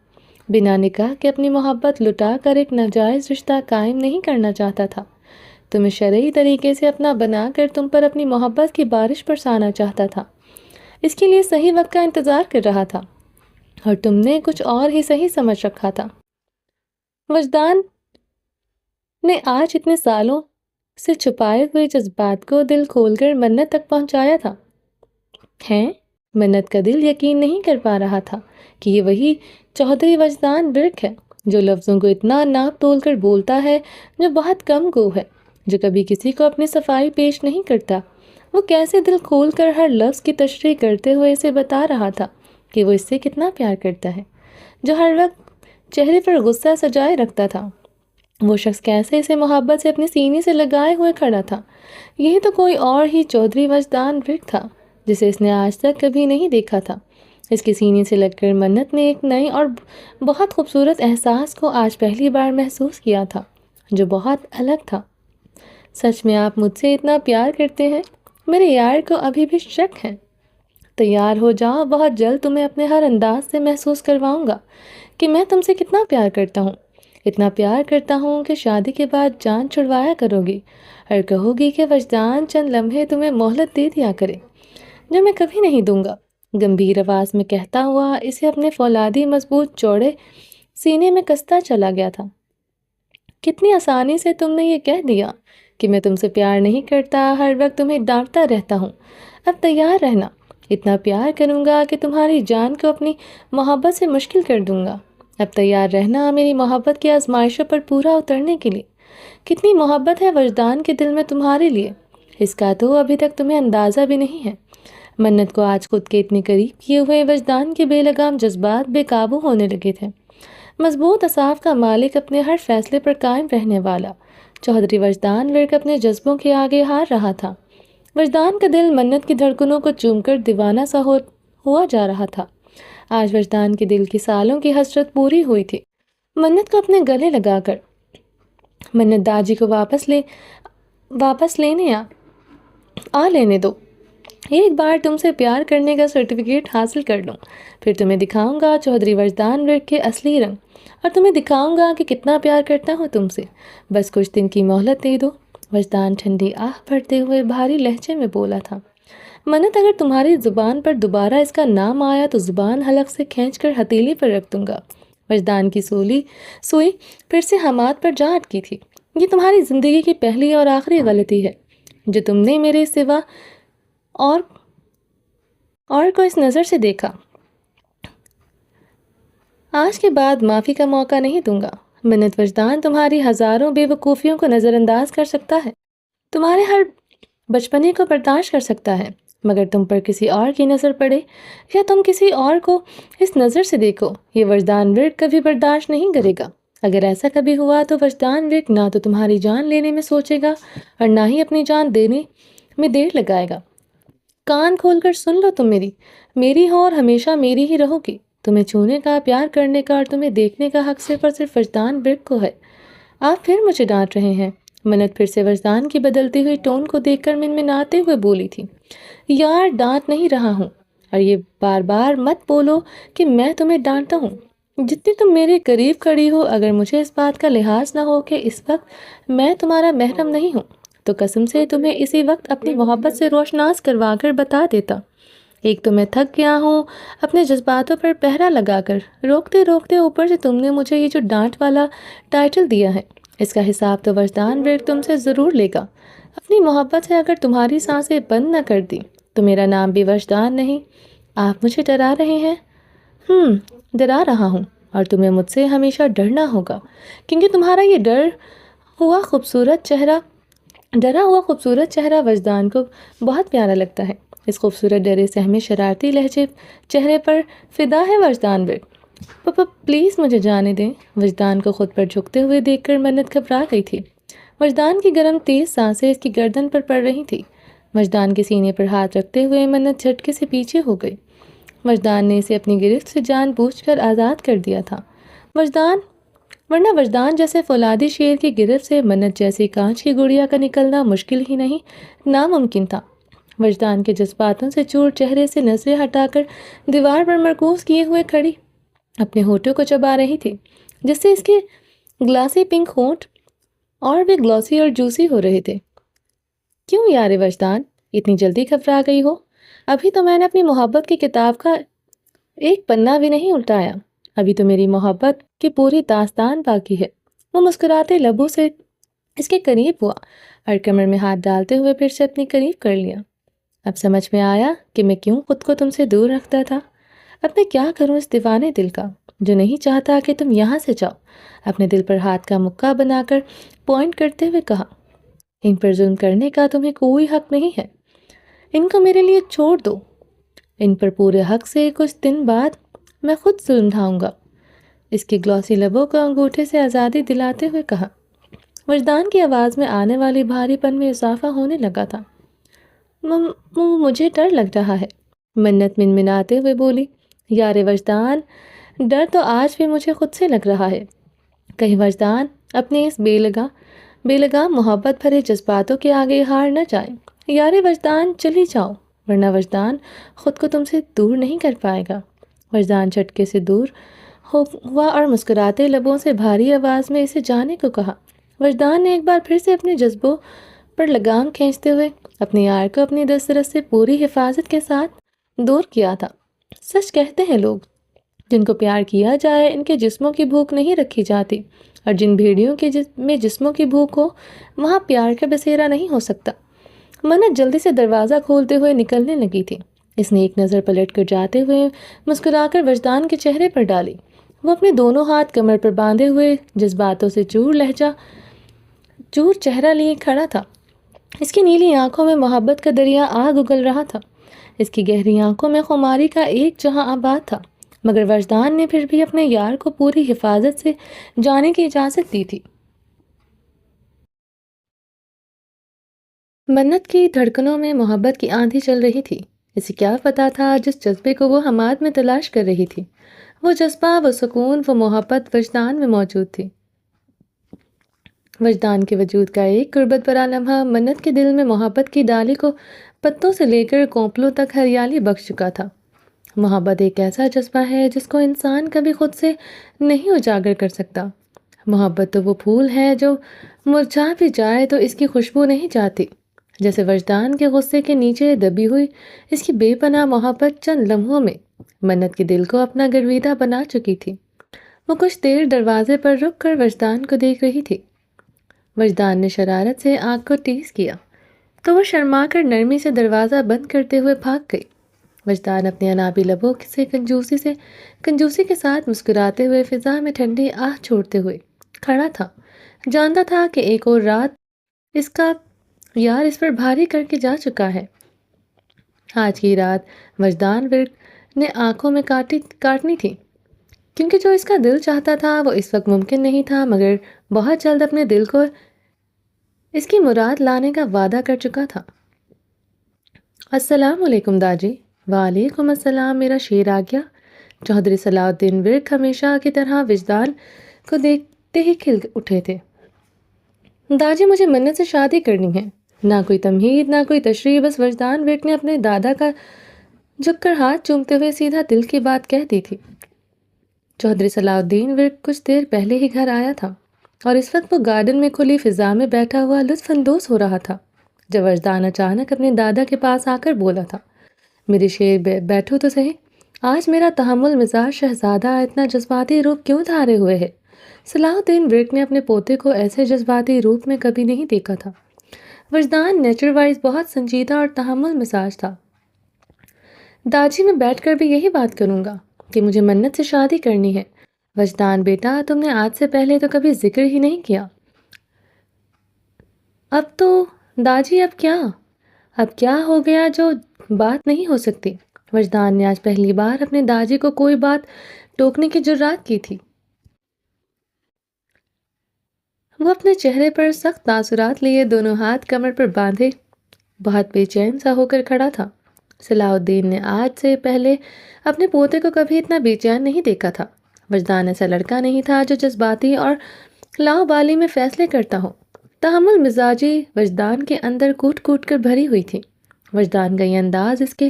بنا نکاح کے اپنی محبت لٹا کر ایک ناجائز رشتہ قائم نہیں کرنا چاہتا تھا، تمہیں شرعی طریقے سے اپنا بنا کر تم پر اپنی محبت کی بارش برسانا چاہتا تھا، اس کے لیے صحیح وقت کا انتظار کر رہا تھا، اور تم نے کچھ اور ہی صحیح سمجھ رکھا تھا۔ وجدان نے آج اتنے سالوں سے چھپائے ہوئے جذبات کو دل کھول کر منت تک پہنچایا تھا۔ منت کا دل یقین نہیں کر پا رہا تھا کہ یہ وہی چودھری وجدان ورک ہے جو لفظوں کو اتنا ناپ تول کر بولتا ہے، جو بہت کم گو ہے، جو کبھی کسی کو اپنی صفائی پیش نہیں کرتا۔ وہ کیسے دل کھول کر ہر لفظ کی تشریح کرتے ہوئے اسے بتا رہا تھا کہ وہ اس سے کتنا پیار کرتا ہے، جو ہر وقت چہرے پر غصہ سجائے رکھتا تھا۔ وہ شخص کیسے اسے محبت سے اپنے سینے سے لگائے ہوئے کھڑا تھا۔ یہ تو کوئی اور ہی چودھری وجدان ورک تھا جسے اس نے آج تک کبھی نہیں دیکھا تھا۔ اس کے سینے سے لگ کر منت نے ایک نئے اور بہت خوبصورت احساس کو آج پہلی بار محسوس کیا تھا، جو بہت الگ تھا۔ سچ میں آپ مجھ سے اتنا پیار کرتے ہیں؟ میرے یار کو ابھی بھی شک ہے۔ تیار ہو جاؤ، بہت جلد تمہیں اپنے ہر انداز سے محسوس کرواؤں گا کہ میں تم سے کتنا پیار کرتا ہوں، اتنا پیار کرتا ہوں کہ شادی کے بعد جان چھڑوایا کرو گی اور کہو گی کہ وجدان چند لمحے تمہیں مہلت دے دیا کرے، جو میں کبھی نہیں دوں گا۔ گمبھیر آواز میں کہتا ہوا اسے اپنے فولادی مضبوط چوڑے سینے میں کستا چلا گیا تھا۔ کتنی آسانی سے تم نے یہ کہہ دیا کہ میں تم سے پیار نہیں کرتا، ہر وقت تمہیں ڈانٹتا رہتا ہوں۔ اب تیار رہنا، اتنا پیار کروں گا کہ تمہاری جان کو اپنی محبت سے مشکل کر دوں گا۔ اب تیار رہنا میری محبت کی آزمائشوں پر پورا اترنے کے لیے۔ کتنی محبت ہے وجدان کے دل میں تمہارے لیے، اس کا تو ابھی تک تمہیں اندازہ بھی نہیں ہے۔ منت کو آج خود کے اتنے قریب کیے ہوئے وجدان کے بے لگام جذبات بے قابو ہونے لگے تھے۔ مضبوط اعصاب کا مالک، اپنے ہر فیصلے پر قائم رہنے والا چودھری وجدان ورک اپنے جذبوں کے آگے ہار رہا تھا۔ وجدان کا دل منت کی دھڑکنوں کو چوم کر دیوانہ سا ہوا جا رہا تھا۔ آج وجدان کے دل کی سالوں کی حسرت پوری ہوئی تھی۔ منت کو اپنے گلے لگا کر، منت داجی کو واپس لینے دو، ایک بار تم سے پیار کرنے کا سرٹیفکیٹ حاصل کر لوں، پھر تمہیں دکھاؤں گا چودھری وجدان ورک کے اصلی رنگ، اور تمہیں دکھاؤں گا کہ کتنا پیار کرتا ہوں تم سے۔ بس کچھ دن کی مہلت دے دو۔ وجدان ٹھنڈی آہ بھرتے ہوئے بھاری لہجے میں بولا تھا، منت اگر تمہاری زبان پر دوبارہ اس کا نام آیا تو زبان حلق سے کھینچ کر ہتھیلی پر رکھ دوں گا۔ وجدان کی سوئی پھر سے حماد پر جا اٹکی تھی۔ یہ تمہاری زندگی کی پہلی اور آخری غلطی ہے جو تم نے میرے سوا اور کو اس نظر سے دیکھا۔ آج کے بعد معافی کا موقع نہیں دوں گا۔ منت وجدان تمہاری ہزاروں بے وقوفیوں کو نظر انداز کر سکتا ہے، تمہارے ہر بچپنے کو برداشت کر سکتا ہے، مگر تم پر کسی اور کی نظر پڑے یا تم کسی اور کو اس نظر سے دیکھو، یہ وجدان ورک کبھی برداشت نہیں کرے گا۔ اگر ایسا کبھی ہوا تو وجدان ورک نہ تو تمہاری جان لینے میں سوچے گا اور نہ ہی اپنی جان دینے میں دیر لگائے گا۔ کان کھول کر سن لو، تم میری ہو اور ہمیشہ میری ہی رہو گی۔ تمہیں چھونے کا، پیار کرنے کا اور تمہیں دیکھنے کا حق صرف اور صرف وجدان ورک کو ہے۔ آپ پھر مجھے ڈانٹ رہے ہیں؟ منت پھر سے وجدان کی بدلتی ہوئی ٹون کو دیکھ کر منمناتے ہوئے بولی تھی، یار ڈانٹ نہیں رہا ہوں، اور یہ بار بار مت بولو کہ میں تمہیں ڈانٹتا ہوں۔ جتنی تم میرے قریب کھڑی ہو، اگر مجھے اس بات کا لحاظ نہ ہو کہ اس وقت میں تمہارا محرم نہیں ہوں تو قسم سے تمہیں اسی وقت اپنی محبت سے روشناس کروا کر بتا دیتا۔ ایک تو میں تھک گیا ہوں اپنے جذباتوں پر پہرا لگا کر، روکتے روکتے اوپر سے تم نے مجھے یہ جو ڈانٹ والا ٹائٹل دیا ہے، اس کا حساب تو وجدان ورک تم سے ضرور لے گا۔ اپنی محبت سے اگر تمہاری سانسیں بند نہ کر دی تو میرا نام بھی وجدان نہیں۔ آپ مجھے ڈرا رہے ہیں؟ ڈرا رہا ہوں، اور تمہیں مجھ سے ہمیشہ ڈرنا ہوگا، کیونکہ تمہارا یہ ڈرا ہوا خوبصورت چہرہ وجدان کو بہت پیارا لگتا ہے۔ اس خوبصورت ڈرے سہمے شرارتی لہجے چہرے پر فدا ہے وجدان ورک۔ پاپا پلیز مجھے جانے دیں۔ وجدان کو خود پر جھکتے ہوئے دیکھ کر منت گھبرا گئی تھی۔ وجدان کی گرم تیز سانسیں اس کی گردن پر پڑ رہی تھی۔ وجدان کے سینے پر ہاتھ رکھتے ہوئے منت جھٹکے سے پیچھے ہو گئی۔ وجدان نے اسے اپنی گرفت سے جان بوجھ کر آزاد کر دیا تھا، ورنہ وجدان جیسے فولادی شیر کی گرفت سے منت جیسی کانچ کی گڑیا کا نکلنا مشکل ہی نہیں، ناممکن تھا۔ وجدان کے جذباتوں سے چور چہرے سے نظریں ہٹا کر دیوار پر مرکوز کیے ہوئے کھڑی اپنے ہونٹوں کو چبا رہی تھی، جس سے اس کے گلاسy پنک ہونٹ اور بھی گلوسی اور جوسی ہو رہے تھے۔ کیوں یار وجدان اتنی جلدی گھبرا گئی ہو؟ ابھی تو میں نے اپنی محبت کی کتاب کا ایک پنہ بھی نہیں الٹایا، ابھی تو میری محبت کی پوری داستان باقی ہے۔ وہ مسکراتے لبوں سے اس کے قریب ہوا اور کمر میں ہاتھ ڈالتے ہوئے پھر سے اپنی قریب کر لیا۔ اب سمجھ میں آیا کہ میں کیوں خود کو تم سے دور رکھتا تھا۔ اب میں کیا کروں اس دیوانے دل کا جو نہیں چاہتا کہ تم یہاں سے جاؤ۔ اپنے دل پر ہاتھ کا مکہ بنا کر پوائنٹ کرتے ہوئے کہا، ان پر ظلم کرنے کا تمہیں کوئی حق نہیں ہے، ان کو میرے لیے چھوڑ دو۔ ان پر پورے حق سے کچھ دن بعد میں خود ظلم ڈھاؤں گا، اس کی گلوسی لبوں کو انگوٹھے سے آزادی دلاتے ہوئے کہا۔ وجدان کی آواز میں آنے والی بھاری پن میں اضافہ ہونے لگا تھا۔ مجھے ڈر لگ رہا ہے، منت منمناتے ہوئے بولی۔ یار وجدان ڈر تو آج بھی مجھے خود سے لگ رہا ہے، کہیں وجدان اپنے اس بے لگام محبت بھرے جذباتوں کے آگے ہار نہ جائے۔ یار وجدان چلی جاؤ، ورنہ وجدان خود کو تم سے دور نہیں کر پائے گا۔ وجدان جھٹکے سے دور ہوا اور مسکراتے لبوں سے بھاری آواز میں اسے جانے کو کہا۔ وجدان نے ایک بار پھر سے اپنے جذبوں پر لگام کھینچتے ہوئے اپنے یار کو اپنی دسترس سے پوری حفاظت کے ساتھ دور کیا تھا۔ سچ کہتے ہیں لوگ، جن کو پیار کیا جائے ان کے جسموں کی بھوک نہیں رکھی جاتی، اور جن بھیڑیوں کے میں جسموں کی بھوک ہو وہاں پیار کا بسیرا نہیں ہو سکتا۔ منت جلدی سے دروازہ کھولتے ہوئے نکلنے لگی تھی۔ اس نے ایک نظر پلٹ کر جاتے ہوئے مسکرا کر وجدان کے چہرے پر ڈالی۔ وہ اپنے دونوں ہاتھ کمر پر باندھے ہوئے جذباتوں سے چور چہرہ لیے کھڑا تھا۔ اس کی نیلی آنکھوں میں محبت کا دریا آگ اگل رہا تھا، اس کی گہری آنکھوں میں خماری کا ایک جہاں آباد تھا، مگر وجدان نے پھر بھی اپنے یار کو پوری حفاظت سے جانے کی اجازت دی تھی۔ منت کی دھڑکنوں میں محبت کی آندھی چل رہی تھی۔ اسے کیا پتا تھا جس جذبے کو وہ حماد میں تلاش کر رہی تھی، وہ جذبہ، وہ سکون، وہ محبت وجدان میں موجود تھی۔ وجدان کے وجود کا ایک غربت بھرا لمحہ منت کے دل میں محبت کی ڈالی کو پتوں سے لے کر کونپلوں تک ہریالی بخش چکا تھا۔ محبت ایک ایسا جذبہ ہے جس کو انسان کبھی خود سے نہیں اجاگر کر سکتا۔ محبت تو وہ پھول ہے جو مرجھا بھی جائے تو اس کی خوشبو نہیں جاتی۔ جیسے وجدان کے غصے کے نیچے دبی ہوئی اس کی بے پناہ محبت چند لمحوں میں منت کے دل کو اپنا گرویدہ بنا چکی تھی۔ وہ کچھ دیر دروازے پر رک کر وجدان کو دیکھ رہی تھی۔ وجدان نے شرارت سے آنکھ کو تیز کیا تو وہ شرما کر نرمی سے دروازہ بند کرتے ہوئے بھاگ گئی۔ وجدان اپنے انابی لبوں سے کنجوسی کے ساتھ مسکراتے ہوئے فضا میں ٹھنڈی آہ چھوڑتے ہوئے کھڑا تھا۔ جانتا تھا کہ ایک اور رات اس کا یار اس پر بھاری کر کے جا چکا ہے۔ آج کی رات وجدان ورک نے آنکھوں میں کاٹنی تھی، کیونکہ جو اس کا دل چاہتا تھا وہ اس وقت ممکن نہیں تھا، مگر بہت جلد اپنے دل کو اس کی مراد لانے کا وعدہ کر چکا تھا۔ السلام علیکم داجی۔ وعلیکم السلام، میرا شیر آ گیا۔ چودھری صلاح الدین ورک ہمیشہ کی طرح وجدان کو دیکھتے ہی کھل اٹھے تھے۔ داجی، مجھے منت سے شادی کرنی ہے۔ نہ کوئی تمہید، نہ کوئی تشریح، بس وجدان ورک نے اپنے دادا کا جھک کر ہاتھ چومتے ہوئے سیدھا دل کی بات کہہ دی تھی۔ چودھری صلاح الدین ورک کچھ دیر پہلے ہی گھر آیا تھا اور اس وقت وہ گارڈن میں کھلی فضا میں بیٹھا ہوا لطف اندوز ہو رہا تھا جب وجدان اچانک اپنے دادا کے پاس آ کر بولا تھا، میرے شیر بیٹھو تو صحیح، آج میرا تحمل مزاج شہزادہ اتنا جذباتی روپ کیوں دھارے ہوئے ہے؟ صلاح الدین ورک نے اپنے پوتے کو ایسے جذباتی روپ میں کبھی نہیں دیکھا تھا۔ وجدان نیچر وائز بہت سنجیدہ اور تحمل مزاج تھا۔ داجی، میں بیٹھ کر بھی یہی بات کروں گا کہ مجھے منت سے شادی کرنی ہے۔ وجدان بیٹا، تم نے آج سے پہلے تو کبھی ذکر ہی نہیں کیا۔ اب تو داجی، اب کیا ہو گیا جو بات نہیں ہو سکتی؟ وجدان نے آج پہلی بار اپنے داجی کو کوئی بات ٹوکنے کی جرات کی تھی۔ وہ اپنے چہرے پر سخت تاثرات لیے دونوں ہاتھ کمر پر باندھے بہت بے چین سا ہو کر کھڑا تھا۔ صلاح الدین نے آج سے پہلے اپنے پوتے کو کبھی اتنا بے چین نہیں دیکھا تھا۔ وجدان ایسا لڑکا نہیں تھا جو جذباتی اور لاؤبالی میں فیصلے کرتا ہو۔ تحمل مزاجی وجدان کے اندر کوٹ کوٹ کر بھری ہوئی تھی۔ وجدان کا یہ انداز اس کے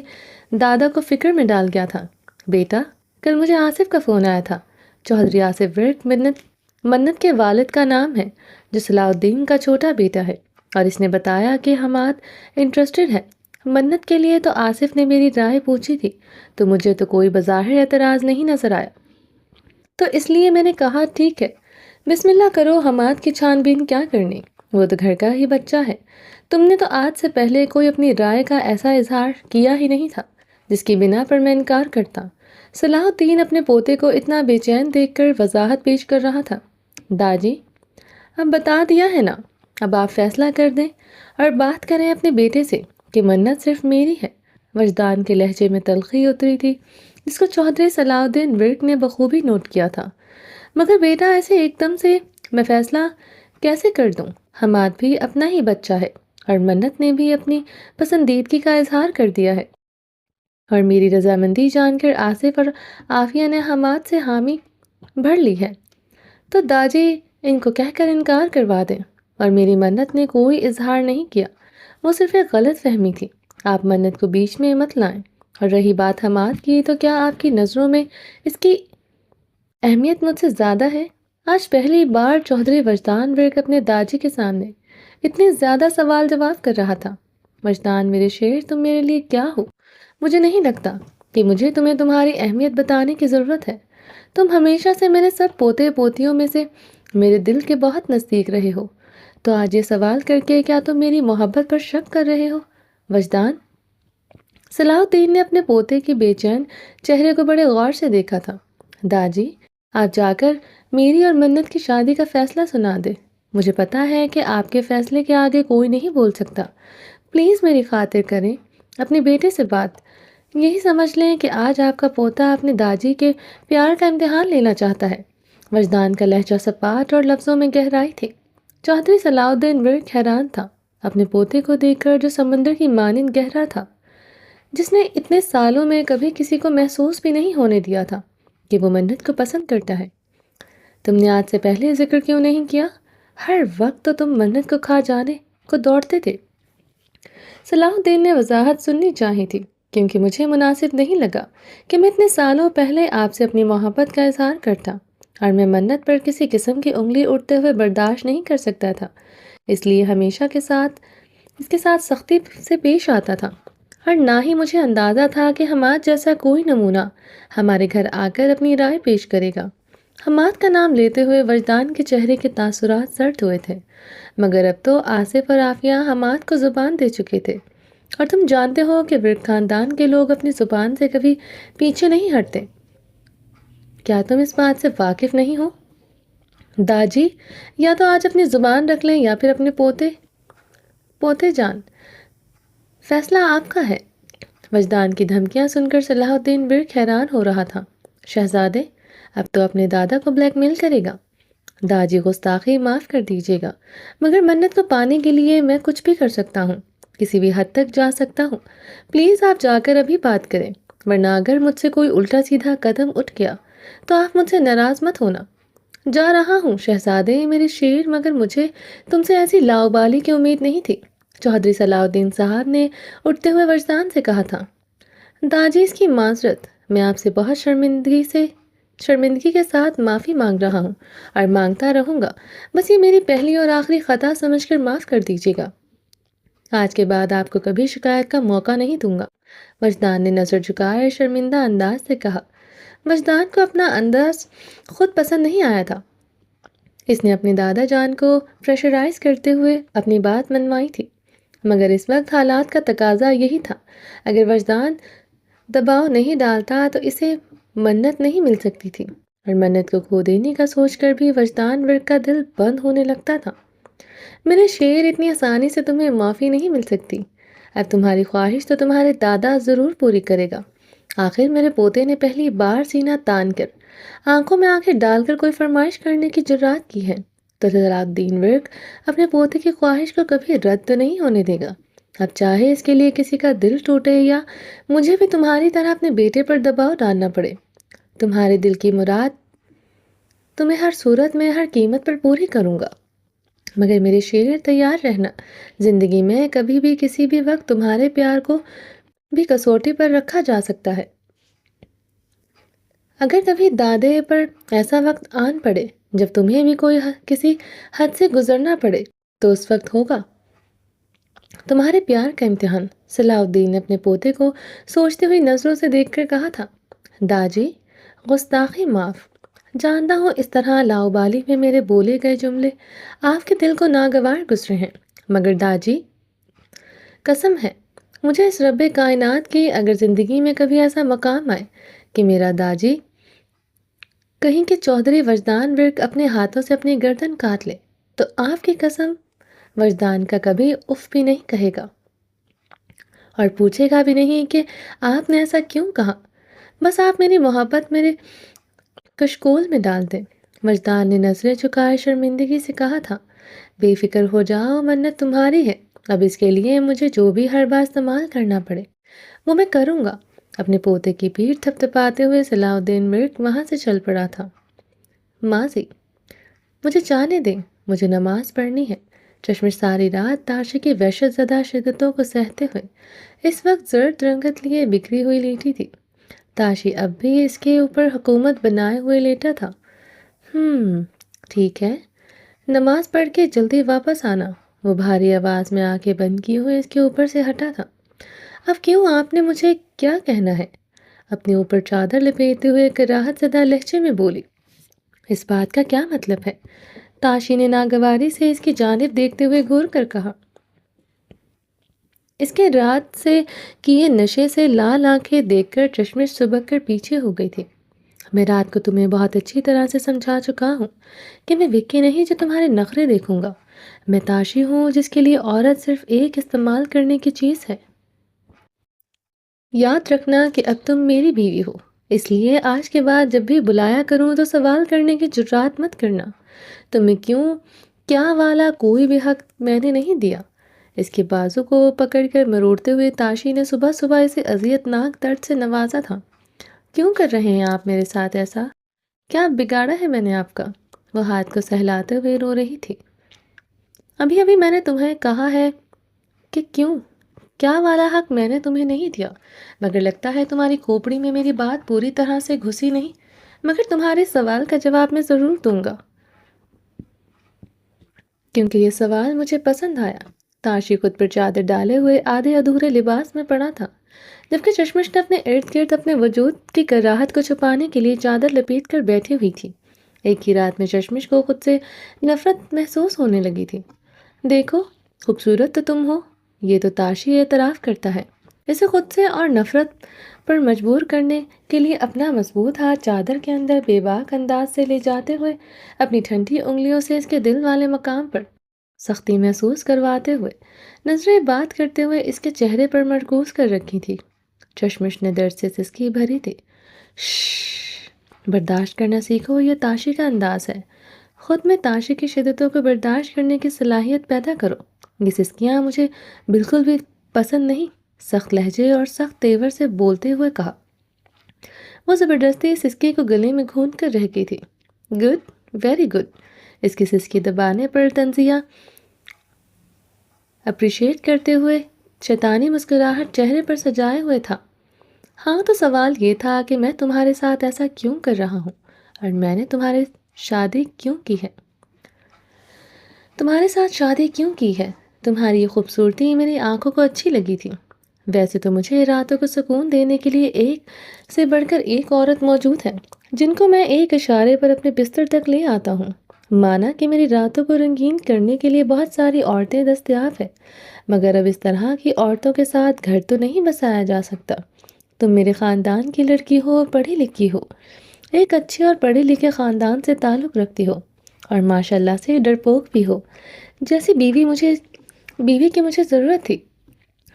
دادا کو فکر میں ڈال گیا تھا۔ بیٹا، کل مجھے آصف کا فون آیا تھا۔ چودھری آصف ورک منت کے والد کا نام ہے، جو صلاح الدین کا چھوٹا بیٹا ہے، اور اس نے بتایا کہ حماد انٹرسٹڈ ہے منت کے لیے۔ تو آصف نے میری رائے پوچھی تھی تو مجھے تو کوئی بظاہر اعتراض نہیں نظر آیا، تو اس لیے میں نے کہا ٹھیک ہے، بسم اللہ کرو، حماد کی چھان بین کیا کرنی، وہ تو گھر کا ہی بچہ ہے۔ تم نے تو آج سے پہلے کوئی اپنی رائے کا ایسا اظہار کیا ہی نہیں تھا جس کی بنا پر میں انکار کرتا۔ صلاح الدین اپنے پوتے کو اتنا بے چین دیکھ کر وضاحت پیش کر رہا تھا۔ داجی، اب بتا دیا ہے نا، اب آپ فیصلہ کر دیں اور بات کریں اپنے بیٹے سے کہ منت صرف میری ہے۔ وجدان کے لہجے میں تلخی اتری تھی جس کو چودھری صلاح الدین ورک نے بخوبی نوٹ کیا تھا۔ مگر بیٹا، ایسے ایک دم سے میں فیصلہ کیسے کر دوں؟ حماد بھی اپنا ہی بچہ ہے اور منت نے بھی اپنی پسندیدگی کا اظہار کر دیا ہے، اور میری رضامندی جان کر آصف اور عافیہ نے حماد سے حامی بھر لی ہے، تو داجی ان کو کہہ کر انکار کروا دیں۔ اور میری منت نے کوئی اظہار نہیں کیا، وہ صرف ایک غلط فہمی تھی، آپ منت کو بیچ میں مت لائیں۔ اور رہی بات حماد کی، تو کیا آپ کی نظروں میں اس کی اہمیت مجھ سے زیادہ ہے؟ آج پہلی بار چودھری وجدان ورک اپنے داجی کے سامنے اتنے زیادہ سوال جواب کر رہا تھا۔ وجدان میرے شیر، تم میرے لیے کیا ہو؟ مجھے نہیں لگتا کہ مجھے تمہیں تمہاری اہمیت بتانے کی ضرورت ہے۔ تم ہمیشہ سے میرے سب پوتے پوتیوں میں سے میرے دل کے بہت نزدیک رہے ہو، تو آج یہ سوال کر کے کیا تم میری محبت پر شک کر رہے ہو؟ وجدان، صلاح الدین نے اپنے پوتے کے بے چین چہرے کو بڑے غور سے دیکھا تھا۔ داجی، آپ جا کر میری اور منت کی شادی کا فیصلہ سنا دے۔ مجھے پتا ہے کہ آپ کے فیصلے کے آگے کوئی نہیں بول سکتا۔ پلیز میری خاطر کریں اپنے بیٹے سے بات۔ یہی سمجھ لیں کہ آج آپ کا پوتا اپنے داجی کے پیار کا امتحان لینا چاہتا ہے۔ وجدان کا لہجہ سپاٹ اور لفظوں میں گہرائی تھی۔ چودھری صلاح الدین ورک حیران تھا اپنے پوتے کو دیکھ کر، جو سمندر کی مانند گہرا تھا، جس نے اتنے سالوں میں کبھی کسی کو محسوس بھی نہیں ہونے دیا تھا کہ وہ منت کو پسند کرتا ہے۔ تم نے آج سے پہلے ذکر کیوں نہیں کیا؟ ہر وقت تو تم منت کو کھا جانے کو دوڑتے تھے۔ صلاح الدین نے وضاحت سننی چاہی تھی، کیونکہ مجھے مناسب نہیں لگا کہ میں اتنے سالوں پہلے آپ سے اپنی محبت کا اظہار کرتا اور میں منت پر کسی قسم کی انگلی اٹھتے ہوئے برداشت نہیں کر سکتا تھا، اس لیے ہمیشہ اس کے ساتھ سختی سے پیش آتا تھا، اور نہ ہی مجھے اندازہ تھا کہ حماد جیسا کوئی نمونہ ہمارے گھر آ کر اپنی رائے پیش کرے گا۔ حماد کا نام لیتے ہوئے وجدان کے چہرے کے تاثرات سرد ہوئے تھے، مگر اب تو آصف اور عافیہ حماد کو زبان دے چکے تھے، اور تم جانتے ہو کہ ورک خاندان کے لوگ اپنی زبان سے کبھی پیچھے نہیں ہٹتے۔ کیا تم اس بات سے واقف نہیں ہو؟ داجی، یا تو آج اپنی زبان رکھ لیں یا پھر اپنے پوتے جان، فیصلہ آپ کا ہے۔ وجدان کی دھمکیاں سن کر صلاح الدین برق حیران ہو رہا تھا۔ شہزادے، اب تو اپنے دادا کو بلیک میل کرے گا؟ داجی، گستاخی معاف کر دیجیے گا، مگر منت کو پانے کے لیے میں کچھ بھی کر سکتا ہوں، کسی بھی حد تک جا سکتا ہوں۔ پلیز آپ جا کر ابھی بات کریں، ورنہ اگر مجھ سے کوئی الٹا سیدھا قدم اٹھ گیا تو آپ مجھ سے ناراض مت ہونا۔ جا رہا ہوں شہزادے میرے شیر، مگر مجھے تم سے ایسی لاؤبالی کی امید نہیں تھی، چودھری صلاح الدین صاحب نے اٹھتے ہوئے وجدان سے کہا تھا۔ داجی، اس کی معذرت، میں آپ سے بہت شرمندگی کے ساتھ معافی مانگ رہا ہوں اور مانگتا رہوں گا، بس یہ میری پہلی اور آخری خطا سمجھ کر معاف کر دیجیے گا۔ آج کے بعد آپ کو کبھی شکایت کا موقع نہیں دوں گا۔ وجدان نے نظر جھکائے شرمندہ انداز سے کہا۔ وجدان کو اپنا انداز خود پسند نہیں آیا تھا، اس نے اپنے دادا جان کو پریشرائز کرتے ہوئے اپنی بات منوائی تھی، مگر اس وقت حالات کا تقاضا یہی تھا۔ اگر وجدان دباؤ نہیں ڈالتا تو اسے منت نہیں مل سکتی تھی، اور منت کو کھو دینے کا سوچ کر بھی وجدان ورق کا دل بند ہونے لگتا تھا۔ میرے شیر، اتنی آسانی سے تمہیں معافی نہیں مل سکتی، اب تمہاری خواہش تو تمہارے دادا ضرور پوری کرے گا۔ آخر میرے پوتے نے پہلی بار سینہ تان کر، آنکھوں میں آنکھیں ڈال کر کوئی فرمائش کرنے کی جرات کی ہے، تو صلاح الدین ورق اپنے پوتے کی خواہش کو کبھی رد تو نہیں ہونے دے گا، اب چاہے اس کے لیے کسی کا دل ٹوٹے یا مجھے بھی تمہاری طرح اپنے بیٹے پر دباؤ ڈالنا پڑے۔ تمہارے دل کی مراد تمہیں ہر صورت میں ہر قیمت پر پوری کروں گا، مگر میرے شیر تیار رہنا، زندگی میں کبھی بھی کسی بھی وقت تمہارے پیار کو بھی کسوٹی پر رکھا جا سکتا ہے۔ اگر کبھی دادے پر ایسا وقت آن پڑے جب تمہیں بھی کسی حد سے گزرنا پڑے تو اس وقت ہوگا تمہارے پیار کا امتحان۔ صلاح الدین نے اپنے پوتے کو سوچتی ہوئی نظروں سے دیکھ کر کہا تھا۔ داجی، گستاخی معاف، جانتا ہوں اس طرح لاؤبالی میں میرے بولے گئے جملے آپ کے دل کو ناگوار گزرے ہیں، مگر داجی، قسم ہے مجھے اس رب کائنات کی، اگر زندگی میں کبھی ایسا مقام آئے کہ میرا داجی کہیں کہ چودھری وجدان ورق اپنے ہاتھوں سے اپنی گردن کاٹ لے، تو آپ کی قسم وجدان کا کبھی اف بھی نہیں کہے گا اور پوچھے گا بھی نہیں کہ آپ نے ایسا کیوں کہا، بس آپ میری محبت میرے کشکول میں ڈال دیں۔ وجدان نے نظریں جھکائے شرمندگی سے کہا تھا۔ بے فکر ہو جاؤ، منت تمہاری ہے، اب اس کے لیے مجھے جو بھی حربہ استعمال کرنا پڑے وہ میں کروں گا۔ اپنے پوتے کی پیٹھ تھپتھپاتے ہوئے صلاح الدین ورق وہاں سے چل پڑا تھا۔ ماضی، مجھے جانے دیں، مجھے نماز پڑھنی ہے۔ چشمش ساری رات تاشی کی وحشت زدہ شدتوں کو سہتے ہوئے اس وقت زرد رنگت لیے بکھری ہوئی لیٹی تھی۔ تاشی اب بھی اس کے اوپر حکومت بنائے ہوئے لیٹا تھا۔ ٹھیک ہے، نماز پڑھ کے جلدی واپس آنا، وہ بھاری آواز میں آنکھیں بند کیے ہوئے اس کے اوپر سے ہٹا تھا۔ اب کیوں، آپ نے مجھے کیا کہنا ہے؟ اپنے اوپر چادر لپیٹتے ہوئے کراہت زدہ لہجے میں بولی۔ اس بات کا کیا مطلب ہے؟ تاشی نے ناگواری سے اس کی جانب دیکھتے ہوئے گھور کر کہا۔ اس کے رات سے کیے نشے سے لال آنکھیں دیکھ کر چشمش سبک کر پیچھے ہو گئی تھی۔ میں رات کو تمہیں بہت اچھی طرح سے سمجھا چکا ہوں کہ میں وکی نہیں جو تمہارے نخرے دیکھوں گا، میں تاشی ہوں جس کے لیے عورت صرف ایک استعمال کرنے کی چیز ہے۔ یاد رکھنا کہ اب تم میری بیوی ہو، اس لیے آج کے بعد جب بھی بلایا کروں تو سوال کرنے کی جرات مت کرنا۔ تمہیں کیا والا کوئی بھی حق میں نے نہیں دیا۔ اس کے بازو کو پکڑ کر مروڑتے ہوئے تاشی نے صبح صبح اسے اذیت ناک درد سے نوازا تھا۔ کیوں کر رہے ہیں آپ میرے ساتھ ایسا؟ کیا بگاڑا ہے میں نے آپ کا؟ وہ ہاتھ کو سہلاتے ہوئے رو رہی تھی۔ ابھی میں نے تمہیں کہا ہے کہ کیا والا حق میں نے تمہیں نہیں دیا، مگر لگتا ہے تمہاری کھوپڑی میں میری بات پوری طرح سے گھسی نہیں۔ مگر تمہارے سوال کا جواب میں ضرور دوں گا، کیونکہ یہ سوال مجھے پسند آیا۔ تاشی خود پر چادر ڈالے ہوئے آدھے ادھورے لباس میں پڑا تھا، جبکہ چشمش نے اپنے ارد گرد اپنے وجود کی کراہت کو چھپانے کے لیے چادر لپیٹ کر بیٹھی ہوئی تھی۔ ایک ہی رات میں چشمش کو خود سے نفرت محسوس ہونے لگی تھی۔ دیکھو، خوبصورت تو تم ہو، یہ تو تاشی اعتراف کرتا ہے۔ اسے خود سے اور نفرت پر مجبور کرنے کے لیے اپنا مضبوط ہاتھ چادر کے اندر بے باک انداز سے لے جاتے ہوئے اپنی ٹھنڈی انگلیوں سے اس کے دل والے مقام پر سختی محسوس کرواتے ہوئے نظریں بات کرتے ہوئے اس کے چہرے پر مرکوز کر رکھی تھی۔ چشمش نے درد سے سسکی بھری تھی۔ شش، برداشت کرنا سیکھو، یہ تاشی کا انداز ہے۔ خود میں تاشی کی شدتوں کو برداشت کرنے کی صلاحیت پیدا کرو۔ یہ سسکیاں مجھے بالکل بھی پسند نہیں، سخت لہجے اور سخت تیور سے بولتے ہوئے کہا۔ وہ زبردستی سسکی کو گلے میں گھونٹ کر رہ گئی تھی۔ Good, very good. اس کی سسکی دبانے پر تنزیہ اپریشیٹ کرتے ہوئے شیطانی مسکراہٹ چہرے پر سجائے ہوئے تھا۔ ہاں، تو سوال یہ تھا کہ میں تمہارے ساتھ ایسا کیوں کر رہا ہوں اور میں نے تمہارے شادی کیوں کی ہے؟ تمہارے ساتھ شادی کیوں کی ہے؟ تمہاری یہ خوبصورتی میری آنکھوں کو اچھی لگی تھی۔ ویسے تو مجھے راتوں کو سکون دینے کے لیے ایک سے بڑھ کر ایک عورت موجود ہے جن کو میں ایک اشارے پر اپنے بستر تک لے آتا ہوں۔ مانا کہ میری راتوں کو رنگین کرنے کے لیے بہت ساری عورتیں دستیاب ہیں، مگر اب اس طرح کی عورتوں کے ساتھ گھر تو نہیں بسایا جا سکتا۔ تم میرے خاندان کی لڑکی ہو اور پڑھی لکھی ہو، ایک اچھے اور پڑھے لکھے خاندان سے تعلق رکھتی ہو اور ماشاءاللہ سے ڈرپوک بھی ہو، جیسی بیوی کی مجھے ضرورت تھی۔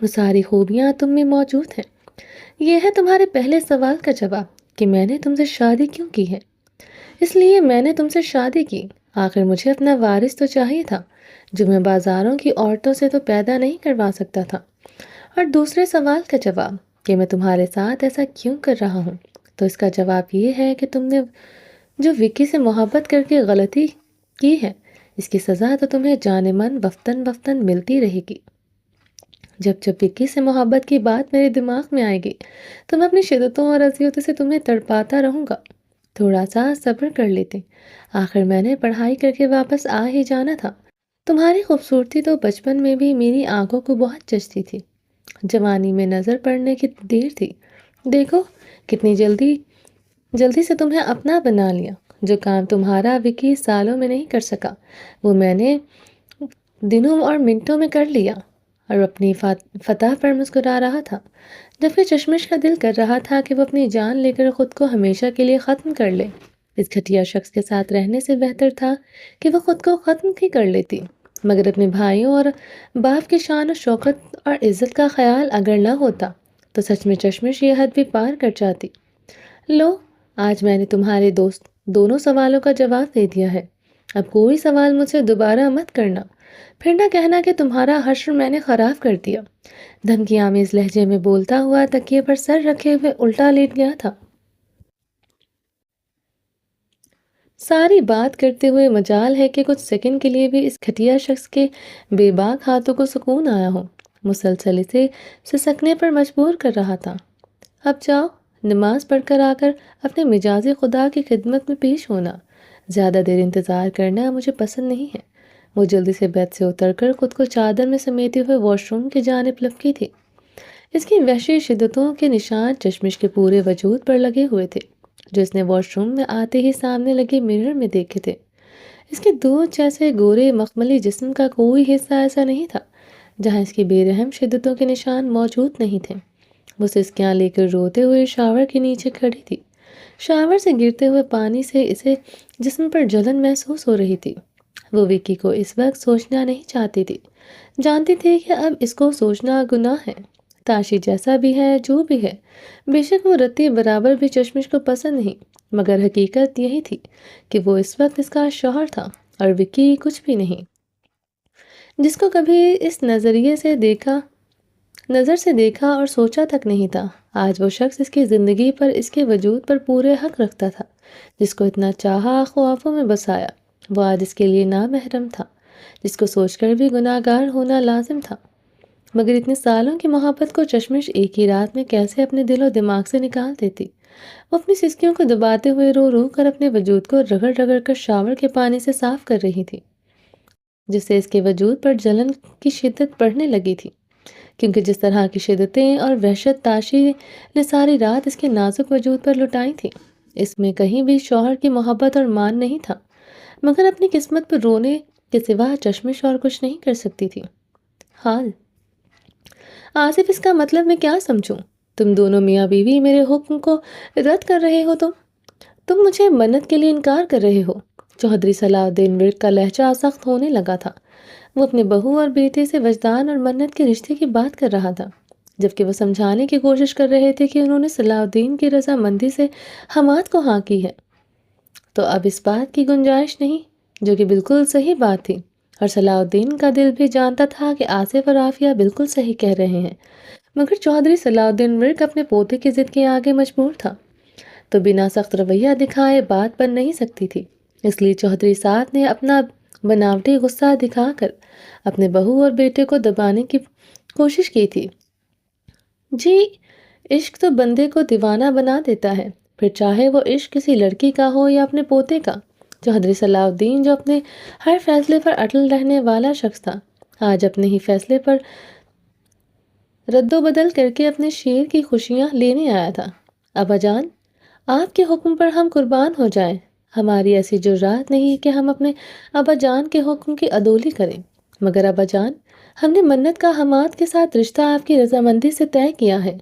وہ ساری خوبیاں تم میں موجود ہیں۔ یہ ہے تمہارے پہلے سوال کا جواب کہ میں نے تم سے شادی کیوں کی ہے۔ اس لیے میں نے تم سے شادی کی، آخر مجھے اپنا وارث تو چاہیے تھا جو میں بازاروں کی عورتوں سے تو پیدا نہیں کروا سکتا تھا۔ اور دوسرے سوال کا جواب کہ میں تمہارے ساتھ ایسا کیوں کر رہا ہوں، تو اس کا جواب یہ ہے کہ تم نے جو وکی سے محبت کر کے غلطی کی ہے، اس کی سزا تو تمہیں جان من وفتاً ملتی رہے گی۔ جب وکی سے محبت کی بات میرے دماغ میں آئے گی تو میں اپنی شدتوں اور اذیتوں سے تمہیں تڑپاتا رہوں گا۔ تھوڑا سا صبر کر لیتے، آخر میں نے پڑھائی کر کے واپس آ ہی جانا تھا۔ تمہاری خوبصورتی تو بچپن میں بھی میری آنکھوں کو بہت جچتی تھی، جوانی میں نظر پڑنے کی دیر تھی۔ دیکھو کتنی جلدی سے تمہیں اپنا بنا لیا۔ جو کام تمہارا وکی سالوں میں نہیں کر سکا، وہ میں نے دنوں اور منٹوں میں کر لیا۔ اور اپنی فتح پر مسکرا رہا تھا، جبکہ چشمش کا دل کر رہا تھا کہ وہ اپنی جان لے کر خود کو ہمیشہ کے لیے ختم کر لے۔ اس گھٹیا شخص کے ساتھ رہنے سے بہتر تھا کہ وہ خود کو ختم ہی کر لیتی، مگر اپنے بھائیوں اور باپ کی شان و شوکت اور عزت کا خیال اگر نہ ہوتا تو سچ میں چشمش یہ حد بھی پار کر جاتی۔ لو، آج میں نے تمہارے دونوں سوالوں کا جواب دے دیا ہے۔ اب کوئی سوال مجھ سے دوبارہ مت کرنا، پھر نہ کہنا کہ تمہارا حشر میں نے خراب کر دیا۔ دھمکی آمیز لہجے میں بولتا ہوا تکیے پر سر رکھے ہوئے الٹا لیٹ گیا تھا۔ ساری بات کرتے ہوئے مجال ہے کہ کچھ سیکنڈ کے لیے بھی اس گھٹیا شخص کے بے باک ہاتھوں کو سکون آیا ہو۔ مسلسل اسے سسکنے پر مجبور کر رہا تھا۔ اب جاؤ، نماز پڑھ کر آ کر اپنے مجازی خدا کی خدمت میں پیش ہونا۔ زیادہ دیر انتظار کرنا مجھے پسند نہیں ہے۔ وہ جلدی سے بیت سے اتر کر خود کو چادر میں سمیٹے ہوئے واش روم کی جانب لپکی تھی۔ اس کی وحشی شدتوں کے نشان چشمش کے پورے وجود پر لگے ہوئے تھے، جو اس نے واش روم میں آتے ہی سامنے لگے مرر میں دیکھے تھے۔ اس کے دودھ جیسے گورے مخملی جسم کا کوئی حصہ ایسا نہیں تھا جہاں اس کی بے رحم شدتوں کے نشان موجود نہیں تھے۔ وہ سسکیاں لے کر روتے ہوئے شاور کے نیچے کھڑی تھی۔ شاور سے گرتے ہوئے پانی سے اسے جسم پر جلن محسوس ہو رہی تھی۔ وہ وکی کو اس وقت سوچنا نہیں چاہتی تھی، جانتی تھی کہ اب اس کو سوچنا گناہ ہے۔ تاشی جیسا بھی ہے، جو بھی ہے، بے شک وہ رتی برابر بھی چشمش کو پسند نہیں، مگر حقیقت یہی تھی کہ وہ اس وقت اس کا شوہر تھا اور وکی کچھ بھی نہیں، جس کو کبھی اس نظر سے دیکھا اور سوچا تک نہیں تھا۔ آج وہ شخص اس کی زندگی پر، اس کے وجود پر پورے حق رکھتا تھا، جس کو اتنا چاہا، خواہوں میں بسایا۔ وہ آج اس کے لیے نامحرم تھا، جس کو سوچ کر بھی گناہ گار ہونا لازم تھا۔ مگر اتنے سالوں کی محبت کو چشمش ایک ہی رات میں کیسے اپنے دل و دماغ سے نکال دیتی؟ وہ اپنی سسکیوں کو دباتے ہوئے رو رو کر اپنے وجود کو رگڑ رگڑ کر شاور کے پانی سے صاف کر رہی تھی، جس سے اس کے وجود پر جلن کی شدت بڑھنے لگی تھی، کیونکہ جس طرح کی شدتیں اور وحشت تاشی نے ساری رات اس کے نازک وجود پر لٹائی تھی، اس میں کہیں بھی شوہر کی محبت اور مان نہیں تھا، مگر اپنی قسمت پر رونے کے سوا چشمش اور کچھ نہیں کر سکتی تھی۔ حال آصف، اس کا مطلب میں کیا سمجھوں؟ تم دونوں میاں بیوی میرے حکم کو رد کر رہے ہو، تم مجھے منت کے لیے انکار کر رہے ہو۔ چودھری صلاح الدین ورک کا لہجہ سخت ہونے لگا تھا۔ وہ اپنے بہو اور بیٹے سے وجدان اور منت کے رشتے کی بات کر رہا تھا، جبکہ وہ سمجھانے کی کوشش کر رہے تھے کہ انہوں نے صلاح الدین کی رضامندی سے حماد کو ہاں کی ہے، تو اب اس بات کی گنجائش نہیں، جو کہ بالکل صحیح بات تھی، اور صلاح الدین کا دل بھی جانتا تھا کہ آصف اور عافیہ بالکل صحیح کہہ رہے ہیں، مگر چودھری صلاح الدین ورک اپنے پوتے کی ضد کے آگے مجبور تھا، تو بنا سخت رویہ دکھائے بات بن نہیں سکتی تھی۔ اس لیے چودھری سعد نے اپنا بناوٹی غصہ دکھا کر اپنے بہو اور بیٹے کو دبانے کی کوشش کی تھی۔ جی، عشق تو بندے کو دیوانہ بنا دیتا ہے، پھر چاہے وہ عشق کسی لڑکی کا ہو یا اپنے پوتے کا۔ چودھری صلاح الدین، جو اپنے ہر فیصلے پر اٹل رہنے والا شخص تھا، آج اپنے ہی فیصلے پر رد و بدل کر کے اپنے شیر کی خوشیاں لینے آیا تھا۔ ابا جان، آپ کے حکم پر ہم قربان ہو جائیں۔ ہماری ایسی جرات نہیں کہ ہم اپنے ابا جان کے حکم کی عدولی کریں، مگر ابا جان، ہم نے منت کا حماد کے ساتھ رشتہ آپ کی رضامندی سے طے کیا ہے،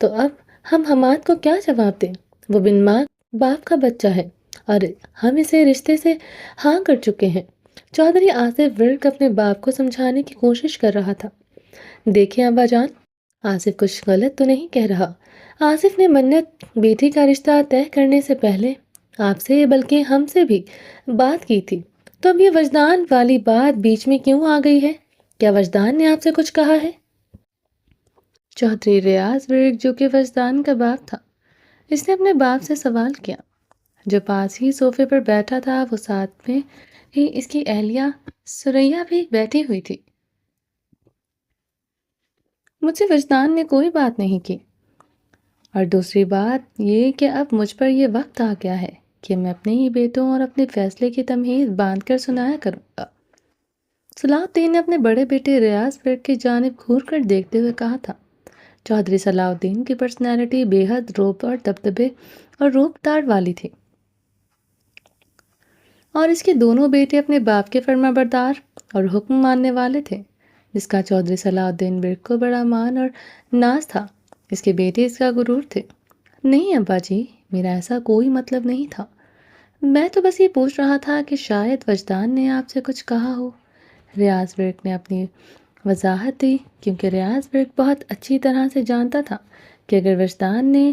تو اب ہم حماد کو کیا جواب دیں؟ وہ بن ماں باپ کا بچہ ہے اور ہم اسے رشتے سے ہاں کر چکے ہیں۔ چودھری آصف ورک اپنے باپ کو سمجھانے کی کوشش کر رہا تھا۔ دیکھیں ابا جان، آصف کچھ غلط تو نہیں کہہ رہا۔ آصف نے منت بیٹی کا رشتہ طے کرنے سے پہلے آپ سے بلکہ ہم سے بھی بات کی تھی، تو اب یہ وجدان والی بات بیچ میں کیوں آ گئی ہے؟ کیا وجدان نے آپ سے کچھ کہا ہے؟ چودھری ریاض ورک، جو کہ وجدان کا باپ تھا، اس نے اپنے باپ سے سوال کیا۔ جو پاس ہی صوفے پر بیٹھا تھا، وہ ساتھ میں ہی اس کی اہلیہ سریا بھی بیٹھی ہوئی تھی۔ مجھ سے وجدان نے کوئی بات نہیں کی، اور دوسری بات یہ کہ اب مجھ پر یہ وقت آ گیا ہے کہ میں اپنے ہی بیٹوں اور اپنے فیصلے کی تمہید باندھ کر سنایا کروں گا۔ صلاح الدین نے اپنے بڑے بیٹے ریاض ورک کی جانب گھور کر دیکھتے ہوئے کہا تھا۔ چودھری صلاح الدین کی پرسنالٹی بے حد روب اور دبدبے اور روب دار والی تھی، اور اس کے دونوں بیٹے اپنے باپ کے فرما بردار اور حکم ماننے والے تھے، جس کا چودھری صلاح الدین ورک کو بڑا مان اور ناز تھا۔ اس کے بیٹے اس کا غرور تھے۔ نہیں ابا جی، میرا ایسا کوئی مطلب نہیں تھا، میں تو بس یہ پوچھ رہا تھا کہ شاید وجدان نے آپ سے کچھ کہا ہو۔ ریاض ورک نے اپنی وضاحت دی، کیونکہ ریاض ورک بہت اچھی طرح سے جانتا تھا کہ اگر وجدان نے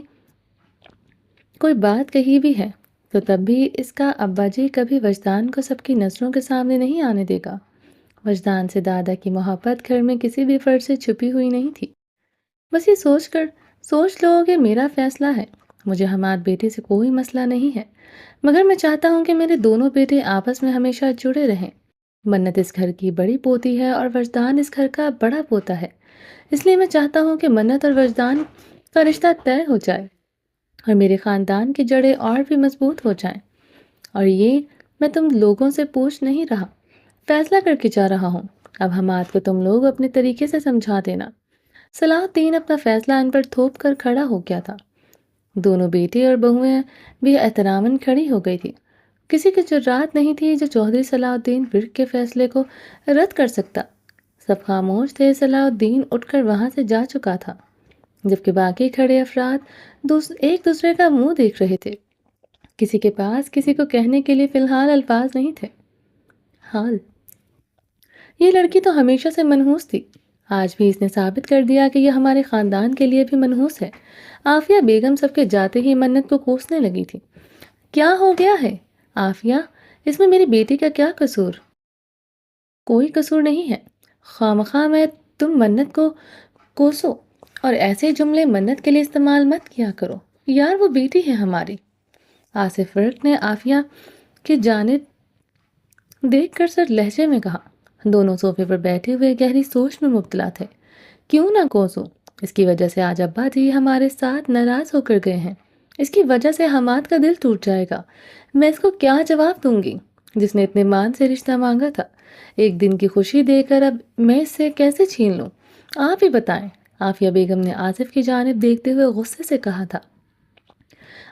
کوئی بات کہی بھی ہے تو تب بھی اس کا ابا جی کبھی وجدان کو سب کی نظروں کے سامنے نہیں آنے دے گا۔ وجدان سے دادا کی محبت گھر میں کسی بھی فرد سے چھپی ہوئی نہیں تھی۔ بس یہ سوچ لو کہ میرا فیصلہ ہے، مجھے حماد بیٹے سے کوئی مسئلہ نہیں ہے، مگر میں چاہتا ہوں کہ میرے دونوں بیٹے آپس میں ہمیشہ جڑے رہیں۔ منت اس گھر کی بڑی پوتی ہے اور وجدان اس گھر کا بڑا پوتا ہے، اس لیے میں چاہتا ہوں کہ منت اور وجدان کا رشتہ طے ہو جائے اور میرے خاندان کی جڑیں اور بھی مضبوط ہو جائیں، اور یہ میں تم لوگوں سے پوچھ نہیں رہا، فیصلہ کر کے جا رہا ہوں۔ اب حماد کو تم لوگ اپنے طریقے سے سمجھا دینا۔ صلاح الدین اپنا فیصلہ ان پر تھوپ کر کھڑا ہو گیا تھا۔ دونوں بیٹے اور بہویں بھی احتراماً کھڑی ہو گئی تھی۔ کسی کی جرات نہیں تھی جو چودھری صلاح الدین ورک کے فیصلے کو رد کر سکتا۔ سب خاموش تھے۔ صلاح الدین اٹھ کر وہاں سے جا چکا تھا، جبکہ باقی کھڑے افراد ایک دوسرے کا منہ دیکھ رہے تھے۔ کسی کے پاس کسی کو کہنے کے لیے فی الحال الفاظ نہیں تھے۔ حال یہ لڑکی تو ہمیشہ سے منحوس تھی، آج بھی اس نے ثابت کر دیا کہ یہ ہمارے خاندان کے لیے بھی منحوس ہے۔ عافیہ بیگم سب کے جاتے ہی منت کو کوسنے لگی تھی۔ کیا ہو گیا ہے عافیہ؟ اس میں میری بیٹی کا کیا قصور؟ کوئی قصور نہیں ہے، خواہ میں تم منت کو کوسو، اور ایسے جملے منت کے لیے استعمال مت کیا کرو، یار وہ بیٹی ہے ہماری۔ آصف ورک نے عافیہ کی جانب دیکھ کر سر لہجے میں کہا۔ دونوں صوفے پر بیٹھے ہوئے گہری سوچ میں مبتلا تھے۔ کیوں نہ کوسو؟ اس کی وجہ سے آج ابا جی ہمارے ساتھ ناراض ہو کر گئے ہیں، اس کی وجہ سے حماد کا دل ٹوٹ جائے گا۔ میں اس کو کیا جواب دوں گی جس نے اتنے مان سے رشتہ مانگا تھا؟ ایک دن کی خوشی دے کر اب میں اس سے کیسے چھین لوں؟ آپ ہی بتائیں۔ عافیہ بیگم نے آصف کی جانب دیکھتے ہوئے غصے سے کہا تھا۔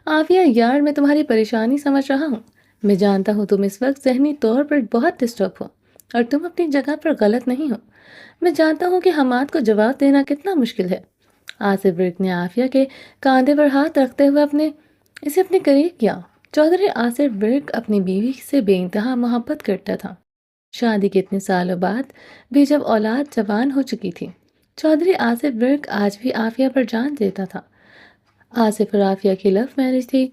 عافیہ یار، میں تمہاری پریشانی سمجھ رہا ہوں۔ میں جانتا ہوں تم اس وقت ذہنی طور پر بہت ڈسٹرب ہو اور تم اپنی جگہ پر غلط نہیں ہو۔ میں جانتا ہوں کہ حماد کو جواب دینا کتنا مشکل ہے۔ آصف ورک نے عافیہ کے کاندھے پر ہاتھ رکھتے ہوئے اسے اپنے قریب کیا۔ چودھری آصف ورک اپنی بیوی سے بے انتہا محبت کرتا تھا۔ شادی کے اتنے سالوں بعد بھی جب اولاد جوان ہو چکی تھی، چودھری آصف ورک آج بھی عافیہ پر جان دیتا تھا۔ آصف اور عافیہ کی لو میرج تھی۔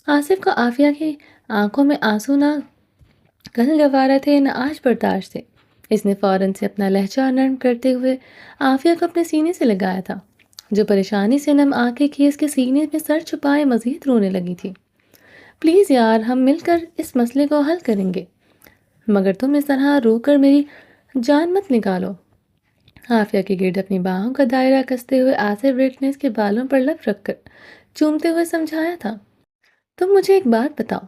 آصف کو عافیہ کی آنکھوں میں آنسو نہ کل گوارا تھے نہ آج برداشت تھے۔ اس نے فوراً سے اپنا لہجہ نرم کرتے ہوئے عافیہ کو اپنے سینے سے لگایا تھا، جو پریشانی سے نم آنکھیں کی اس کے سینے میں سر چھپائے مزید رونے لگی تھی۔ پلیز یار، ہم مل کر اس مسئلے کو حل کریں گے، مگر تم اس طرح رو کر میری جان مت نکالو۔ عافیہ کے گرد اپنی باہوں کا دائرہ کستے ہوئے آصف ورک نے اس کے بالوں پر لب رکھ کر چومتے ہوئے سمجھایا تھا۔ تم مجھے ایک بات بتاؤ،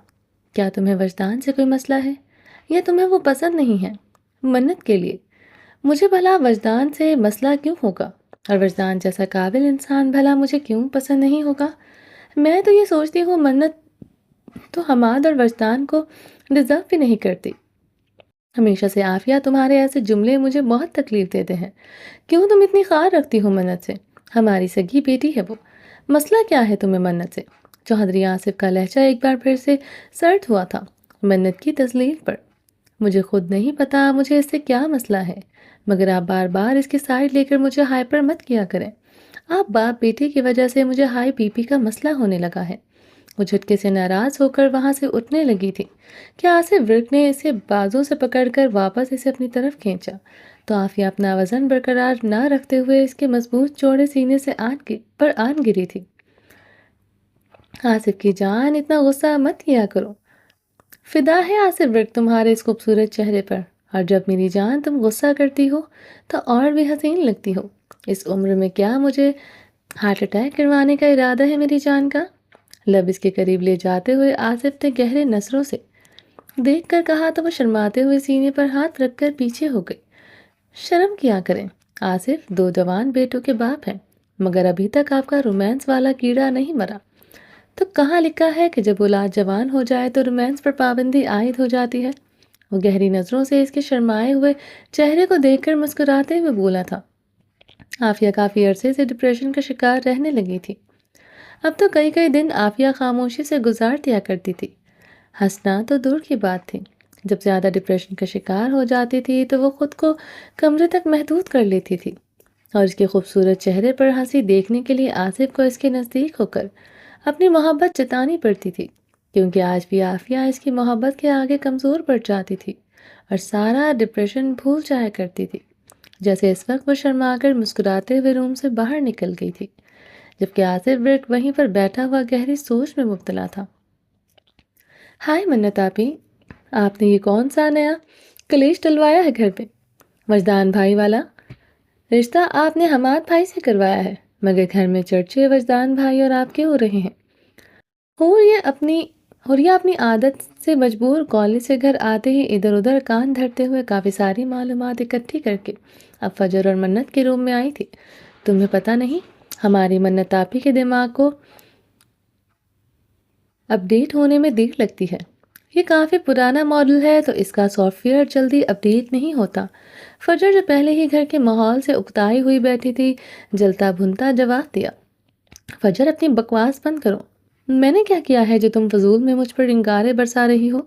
کیا تمہیں وجدان سے کوئی مسئلہ ہے یا تمہیں وہ پسند نہیں ہے؟ منت کے لیے مجھے بھلا وجدان سے مسئلہ کیوں ہوگا، اور وجدان جیسا قابل انسان بھلا مجھے کیوں پسند نہیں ہوگا؟ میں تو یہ سوچتی ہوں منت تو حماد اور وجدان کو ڈیزرو بھی نہیں کرتی۔ ہمیشہ سے عافیہ تمہارے ایسے جملے مجھے بہت تکلیف دیتے ہیں۔ کیوں تم اتنی خار رکھتی ہو منت سے؟ ہماری سگی بیٹی ہے وہ۔ مسئلہ کیا ہے تمہیں منت سے؟ چودھری آصف کا لہجہ ایک بار پھر سے سرد ہوا تھا منت کی تسلیل پر۔ مجھے خود نہیں پتا مجھے اس سے کیا مسئلہ ہے، مگر آپ بار بار اس کی سائڈ لے کر مجھے ہائپر مت کیا کریں۔ آپ باپ بیٹی کی وجہ سے مجھے ہائی بی پی کا مسئلہ ہونے لگا ہے۔ وہ جھٹکے سے ناراض ہو کر وہاں سے اٹھنے لگی تھی کہ آصف ورک نے اسے بازوں سے پکڑ کر واپس اسے اپنی طرف کھینچا تو عافیہ اپنا وزن برقرار نہ رکھتے ہوئے اس کے مضبوط چوڑے سینے سے آن گری تھی۔ آصف کی جان، اتنا غصہ مت کیا کرو۔ فدا ہے آصف ورک تمہارے اس خوبصورت چہرے پر، اور جب میری جان تم غصہ کرتی ہو تو اور بھی حسین لگتی ہو۔ اس عمر میں کیا مجھے ہارٹ اٹیک کروانے کا ارادہ ہے میری جان کا؟ لب اس کے قریب لے جاتے ہوئے آصف نے گہرے نظروں سے دیکھ کر کہا تو وہ شرماتے ہوئے سینے پر ہاتھ رکھ کر پیچھے ہو گئی۔ شرم کیا کریں آصف، 2 جوان بیٹوں کے باپ ہیں، مگر ابھی تک آپ کا رومانس والا کیڑا نہیں مرا۔ تو کہاں لکھا ہے کہ جب اولاد جوان ہو جائے تو رومانس پر پابندی عائد ہو جاتی ہے؟ وہ گہری نظروں سے اس کے شرمائے ہوئے چہرے کو دیکھ کر مسکراتے ہوئے بولا تھا۔ عافیہ کافی عرصے سے ڈپریشن کا شکار رہنے لگی تھی۔ اب تو کئی دن عافیہ خاموشی سے گزار دیا کرتی تھی۔ ہنسنا تو دور کی بات تھی، جب زیادہ ڈپریشن کا شکار ہو جاتی تھی تو وہ خود کو کمرے تک محدود کر لیتی تھی، اور اس کے خوبصورت چہرے پر ہنسی دیکھنے کے لیے آصف کو اس کے نزدیک ہو کر اپنی محبت جتانی پڑتی تھی، کیونکہ آج بھی عافیہ اس کی محبت کے آگے کمزور پڑ جاتی تھی اور سارا ڈپریشن بھول جایا کرتی تھی، جیسے اس وقت وہ شرما کر مسکراتے ہوئے روم سے باہر نکل گئی تھی، جبکہ آصف ورک وہیں پر بیٹھا ہوا گہری سوچ میں مبتلا تھا۔ ہائے منت آپی، آپ نے یہ کون سا نیا کلیش ڈلوایا ہے گھر پہ؟ وجدان بھائی والا رشتہ آپ نے حماد بھائی سے کروایا ہے، مگر گھر میں چرچے وجدان بھائی اور آپ کے ہو رہے ہیں۔ حوریہ اپنی عادت سے مجبور کالج سے گھر آتے ہی ادھر ادھر کان دھرتے ہوئے کافی ساری معلومات اکٹھی کر کے اب فجر اور منت کے روم میں آئی تھی۔ تمہیں پتہ نہیں، ہماری منت آپی کے دماغ کو اپڈیٹ ہونے میں دیر لگتی ہے۔ یہ کافی پرانا ماڈل ہے تو اس کا سافٹ ویئر جلدی اپڈیٹ نہیں ہوتا۔ فجر جو پہلے ہی گھر کے ماحول سے اکتائی ہوئی بیٹھی تھی، جلتا بھنتا جواب دیا۔ فجر، اپنی بکواس بند کرو۔ میں نے کیا کیا ہے جو تم فضول میں مجھ پر رنگارے برسا رہی ہو؟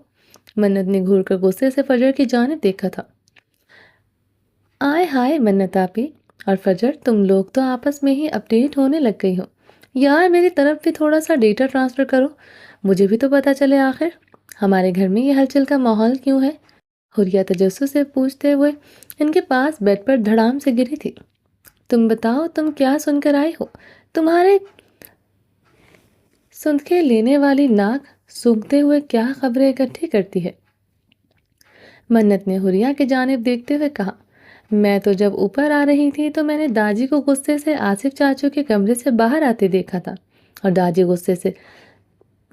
منت نے گھور کر غصے سے فجر کی جانب دیکھا تھا۔ آئے ہائے منت آپی اور فجر، تم لوگ تو آپس میں ہی اپڈیٹ ہونے لگ گئی ہو۔ یار میری طرف بھی تھوڑا سا ڈیٹا ٹرانسفر کرو، مجھے بھی تو پتا چلے آخر ہمارے گھر میں یہ ہلچل کا ماحول کیوں ہے۔ حوریہ تجسس سے پوچھتے ہوئے ان کے پاس بیڈ پر دھڑام سے گری تھی۔ تم بتاؤ، تم کیا سن کر آئی ہو؟ تمہارے سندھکے لینے والی ناک سونگھتے ہوئے کیا خبریں اکٹھی کرتی ہے؟ منت نے حوریہ کی جانب دیکھتے ہوئے کہا، میں تو جب اوپر آ رہی تھی تو میں نے داجی کو غصے سے آصف چاچو کے کمرے سے باہر آتے دیکھا تھا، اور داجی غصے سے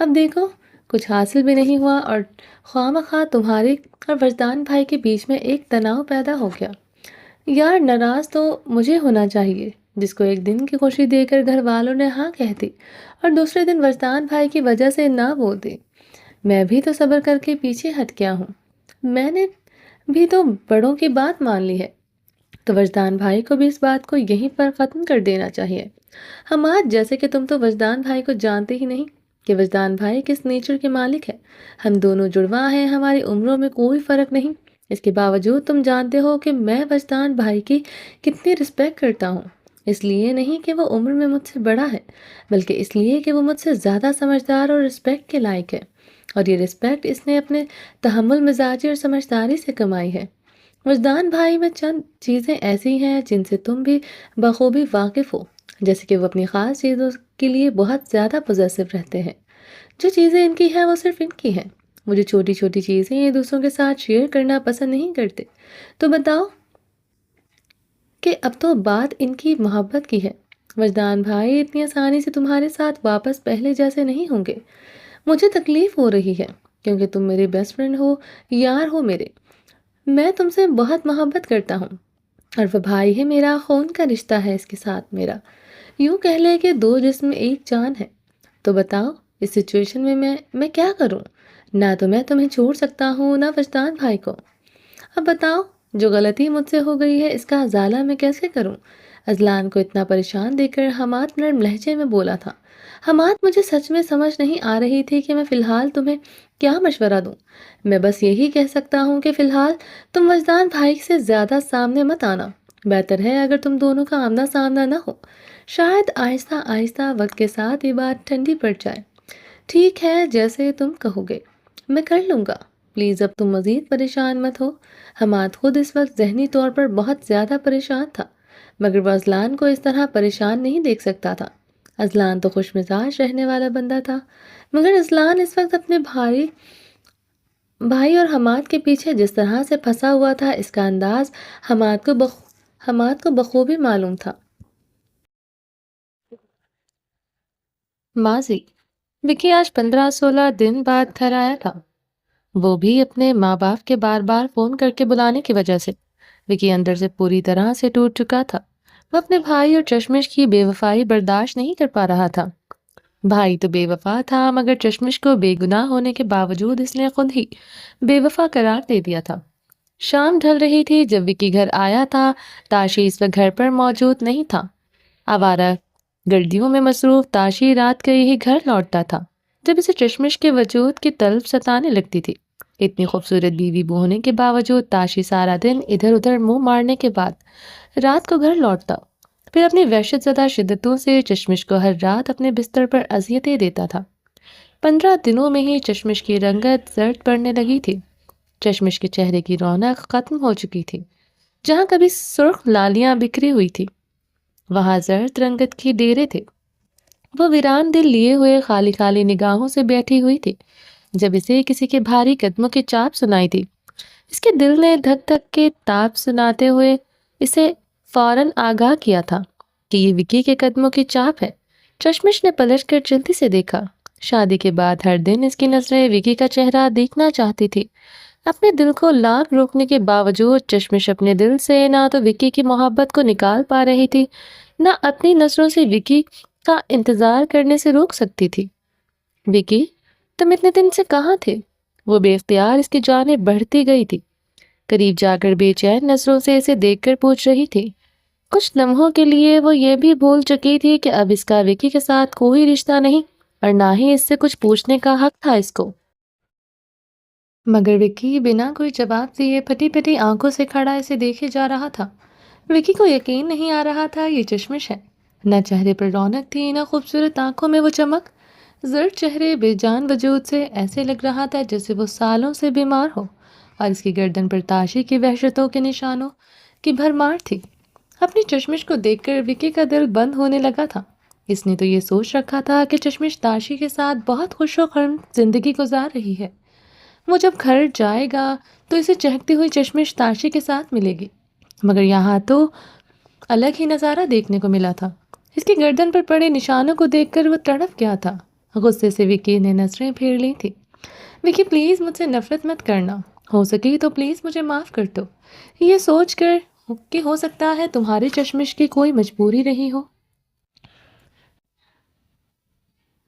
اب دیکھو کچھ حاصل بھی نہیں ہوا اور خواہ تمہارے اور وجدان بھائی کے بیچ میں ایک تناؤ پیدا ہو گیا۔ یار ناراض تو مجھے ہونا چاہیے جس کو ایک دن کی خوشی دے کر گھر والوں نے ہاں کہتی اور دوسرے دن وجدان بھائی کی وجہ سے نہ بولتی۔ میں بھی تو صبر کر کے پیچھے ہٹ گیا ہوں، میں نے بھی تو بڑوں کی بات مان لی ہے، تو وجدان بھائی کو بھی اس بات کو یہیں پر ختم کر دینا چاہیے۔ حماد جیسے کہ تم تو وجدان بھائی کو جانتے ہی نہیں کہ وجدان بھائی کس نیچر کے مالک ہے۔ ہم دونوں جڑواں ہیں، ہماری عمروں میں کوئی فرق نہیں، اس کے باوجود تم جانتے ہو کہ میں وجدان بھائی کی کتنی رسپیکٹ کرتا ہوں۔ اس لیے نہیں کہ وہ عمر میں مجھ سے بڑا ہے، بلکہ اس لیے کہ وہ مجھ سے زیادہ سمجھدار اور رسپیکٹ کے لائق ہے، اور یہ رسپیکٹ اس نے اپنے تحمل مزاجی اور سمجھداری سے کمائی ہے۔ وجدان بھائی میں چند چیزیں ایسی ہیں جن سے تم بھی بخوبی واقف ہو، جیسے کہ وہ اپنی خاص چیزوں کے لیے بہت زیادہ پوزیسو رہتے ہیں۔ جو چیزیں ان کی ہیں وہ صرف ان کی ہیں۔ وہ جو چھوٹی چھوٹی چیزیں یہ دوسروں کے ساتھ شیئر کرنا پسند نہیں کرتے۔ تو بتاؤ کہ اب تو بات ان کی محبت کی ہے۔ وجدان بھائی اتنی آسانی سے تمہارے ساتھ واپس پہلے جیسے نہیں ہوں گے۔ مجھے تکلیف ہو رہی ہے کیونکہ تم میرے بیسٹ فرینڈ ہو، یار ہو میرے، میں تم سے بہت محبت کرتا ہوں، اور وہ بھائی ہے میرا، خون کا رشتہ ہے اس کے ساتھ میرا، یوں کہہ لے کہ دو جسم ایک جان ہے۔ تو بتاؤ اس سچویشن میں میں کیا کروں؟ نہ تو میں تمہیں چھوڑ سکتا ہوں، نہ وجدان بھائی کو۔ اب بتاؤ جو غلطی مجھ سے ہو گئی ہے اس کا ازالہ میں کیسے کروں؟ اذلان کو اتنا پریشان دیکھ کر حماد نرم لہجے میں بولا تھا۔ حماد مجھے سچ میں سمجھ نہیں آ رہی تھی کہ میں فی الحال تمہیں کیا مشورہ دوں۔ میں بس یہی کہہ سکتا ہوں کہ فی الحال تم وجدان بھائی سے زیادہ سامنے مت آنا، بہتر ہے اگر تم دونوں کا آمنا سامنا نہ ہو، شاید آہستہ آہستہ وقت کے ساتھ یہ بات ٹھنڈی پڑ جائے۔ ٹھیک ہے جیسے تم کہو گے، میں کر لوں گا، پلیز اب تم مزید پریشان مت ہو۔ حماد خود اس وقت ذہنی طور پر بہت زیادہ پریشان تھا، مگر وہ اذلان کو اس طرح پریشان نہیں دیکھ سکتا تھا۔ اذلان تو خوش مزاج رہنے والا بندہ تھا، مگر اذلان اس وقت اپنے بھائی اور حماد کے پیچھے جس طرح سے پھنسا ہوا تھا اس کا انداز حماد کو بخوبی معلوم تھا۔ ماضی وکی آج 15-16 دن بعد گھر آیا تھا، وہ بھی اپنے ماں باپ کے بار بار فون کر کے بلانے کی وجہ سے۔ وکی اندر سے پوری طرح سے ٹوٹ چکا تھا، وہ اپنے بھائی اور چشمش کی بے وفائی برداشت نہیں کر پا رہا تھا۔ بھائی تو بے وفا تھا، مگر چشمش کو بے گناہ ہونے کے باوجود اس نے خود ہی بے وفا قرار دے دیا تھا۔ شام ڈھل رہی تھی جب وکی گھر آیا تھا۔ تاشی اس وقت گھر پر موجود نہیں تھا، آوارہ گردیوں میں مصروف تاشی رات کے ہی گھر لوٹتا تھا جب اسے چشمش کے وجود کی طلب ستانے لگتی تھی۔ اتنی خوبصورت بیوی ہونے کے باوجود تاشی سارا دن ادھر ادھر منہ مارنے کے بعد رات کو گھر لوٹتا، پھر اپنی وحشت زدہ شدتوں سے چشمش کو ہر رات اپنے بستر پر اذیتیں دیتا تھا۔ 15 دنوں میں ہی چشمش کی رنگت زرد پڑنے لگی تھی، چشمش کے چہرے کی رونق ختم ہو چکی تھی۔ جہاں کبھی سرخ لالیاں بکھری ہوئی تھی وہاں زرد رنگت کی ڈیرے تھے۔ وہ ویران دل لیے ہوئے خالی خالی نگاہوں سے بیٹھی ہوئی تھی جب اسے کسی کے بھاری قدموں کی چاپ سنائی دی۔ اس کے دل نے دھک دھک کے تاپ سناتے ہوئے اسے فوراً آگاہ کیا تھا کہ یہ وکی کے قدموں کی چاپ ہے۔ چشمش نے پلٹ کر جلدی سے دیکھا۔ شادی کے بعد ہر دن اس کی نظریں وکی کا چہرہ دیکھنا چاہتی تھی۔ اپنے دل کو لاکھ روکنے کے باوجود چشمش اپنے دل سے نہ تو وکی کی محبت کو نکال پا رہی تھی، نہ اپنی نظروں سے وکی کا انتظار کرنے سے روک سکتی تھی۔ وکی، تم اتنے دن سے کہاں تھے؟ وہ بے اختیار اس کی جانب بڑھتی گئی تھی، قریب جا کر بے چین نظروں سے اسے دیکھ کر پوچھ رہی تھی۔ کچھ لمحوں کے لیے وہ یہ بھی بھول چکی تھی کہ اب اس کا وکی کے ساتھ کوئی رشتہ نہیں اور نہ ہی اس سے کچھ پوچھنے کا حق تھا اس کو۔ مگر وکی بنا کوئی جواب دیے پھٹی پھٹی آنکھوں سے کھڑا اسے دیکھے جا رہا تھا۔ وکی کو یقین نہیں آ رہا تھا یہ چشمش ہے، نہ چہرے پر رونق تھی نہ خوبصورت آنکھوں میں وہ چمک۔ زرد چہرے بے جان وجود سے ایسے لگ رہا تھا جیسے وہ سالوں سے بیمار ہو، اور اس کی گردن پر تاشی کی وحشتوں کے نشانوں کی بھرمار تھی۔ اپنی چشمش کو دیکھ کر وکی کا دل بند ہونے لگا تھا۔ اس نے تو یہ سوچ رکھا تھا کہ چشمش تاشی کے ساتھ بہت خوش و خرم زندگی گزار رہی ہے، وہ جب گھر جائے گا تو اسے چہکتی ہوئی چشمش تاشی کے ساتھ ملے گی، مگر یہاں تو الگ ہی نظارہ دیکھنے کو ملا تھا۔ اس کی گردن پر پڑے نشانوں کو دیکھ کر وہ تڑپ گیا تھا۔ غصے سے وکی نے نظریں پھیر لی تھی۔ وکی پلیز مجھ سے نفرت مت کرنا، ہو سکے تو پلیز مجھے معاف کر دو، یہ سوچ کر کہ ہو سکتا ہے تمہاری چشمش کی کوئی مجبوری رہی ہو۔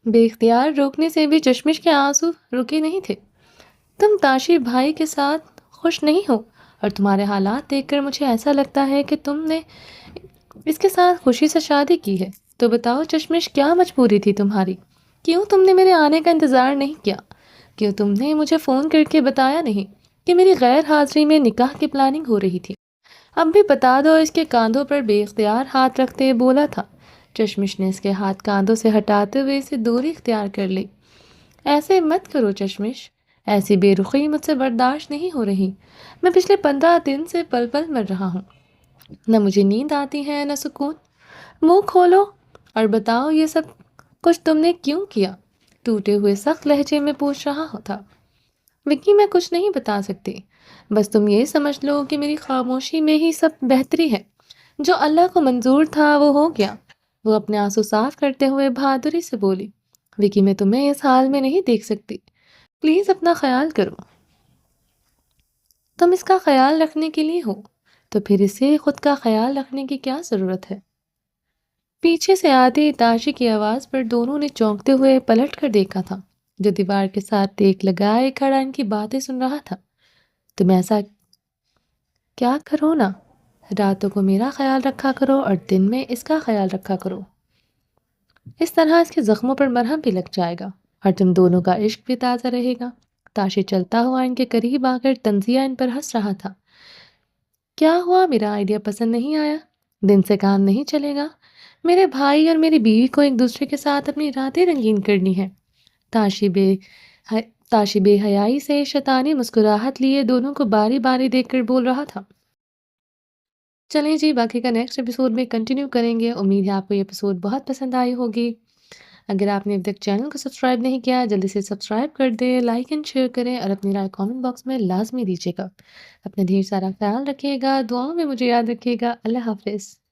بے اختیار روکنے سے بھی چشمش کے آنسو رکے نہیں تھے۔ تم تاشی بھائی کے ساتھ خوش نہیں ہو اور تمہارے حالات دیکھ کر مجھے ایسا لگتا ہے کہ تم نے اس کے ساتھ خوشی سے شادی کی ہے۔ تو بتاؤ چشمش، کیا مجبوری تھی تمہاری؟ کیوں تم نے میرے آنے کا انتظار نہیں کیا؟ کیوں تم نے مجھے فون کر کے بتایا نہیں کہ میری غیر حاضری میں نکاح کی پلاننگ ہو رہی تھی؟ اب بھی بتا دو۔ اس کے کاندھوں پر بے اختیار ہاتھ رکھتے بولا تھا۔ چشمش نے اس کے ہاتھ کاندھوں سے ہٹاتے ہوئے اسے دوری اختیار کر لی۔ ایسے مت کرو چشمش، ایسی بے رخی مجھ سے برداشت نہیں ہو رہی۔ میں پچھلے 15 دن سے پل پل مر رہا ہوں، نہ مجھے نیند آتی ہے نہ سکون۔ منہ کھولو اور بتاؤ یہ سب کچھ تم نے کیوں کیا؟ ٹوٹے ہوئے سخت لہجے میں پوچھ رہا تھا۔ وکی میں کچھ نہیں بتا سکتی، بس تم یہ سمجھ لو کہ میری خاموشی میں ہی سب بہتری ہے۔ جو اللہ کو منظور تھا وہ ہو گیا۔ وہ اپنے آنسو صاف کرتے ہوئے بہادری سے بولی، وکی میں تمہیں اس حال میں نہیں دیکھ سکتی، پلیز اپنا خیال کرو۔ تم اس کا خیال رکھنے کے لیے ہو تو پھر اسے خود کا خیال رکھنے کی کیا ضرورت ہے؟ پیچھے سے آتی تاشی کی آواز پر دونوں نے چونکتے ہوئے پلٹ کر دیکھا تھا، جو دیوار کے ساتھ ٹیک لگائے کھڑا ان کی باتیں سن رہا تھا۔ تم ایسا کیا کرو نا، راتوں کو میرا خیال رکھا کرو اور دن میں اس کا خیال رکھا کرو، اس طرح اس کے زخموں پر مرہم بھی لگ جائے گا اور تم دونوں کا عشق بھی تازہ رہے گا۔ تاشی چلتا ہوا ان کے قریب آ کر طنزیہ ان پر ہنس رہا تھا۔ کیا ہوا، میرا آئیڈیا پسند نہیں آیا؟ دن سے کام نہیں چلے گا، میرے بھائی اور میری بیوی کو ایک دوسرے کے ساتھ اپنی راتیں رنگین کرنی ہے۔ تاشی بے حیائی سے شیطانی مسکراہٹ لیے دونوں کو باری باری دیکھ کر بول رہا تھا۔ چلیں جی، باقی کا نیکسٹ ایپیسوڈ میں کنٹینیو کریں گے۔ امید ہے آپ کو یہ ایپیسوڈ بہت پسند آئی ہوگی۔ اگر آپ نے اب تک چینل کو سبسکرائب نہیں کیا، جلدی سے سبسکرائب کر دیں، لائک اینڈ شیئر کریں اور اپنی رائے کامنٹ باکس میں لازمی دیجیے گا۔ اپنا ڈھیر سارا خیال رکھیے گا، دعاؤں میں مجھے یاد رکھیے گا۔ اللہ حافظ۔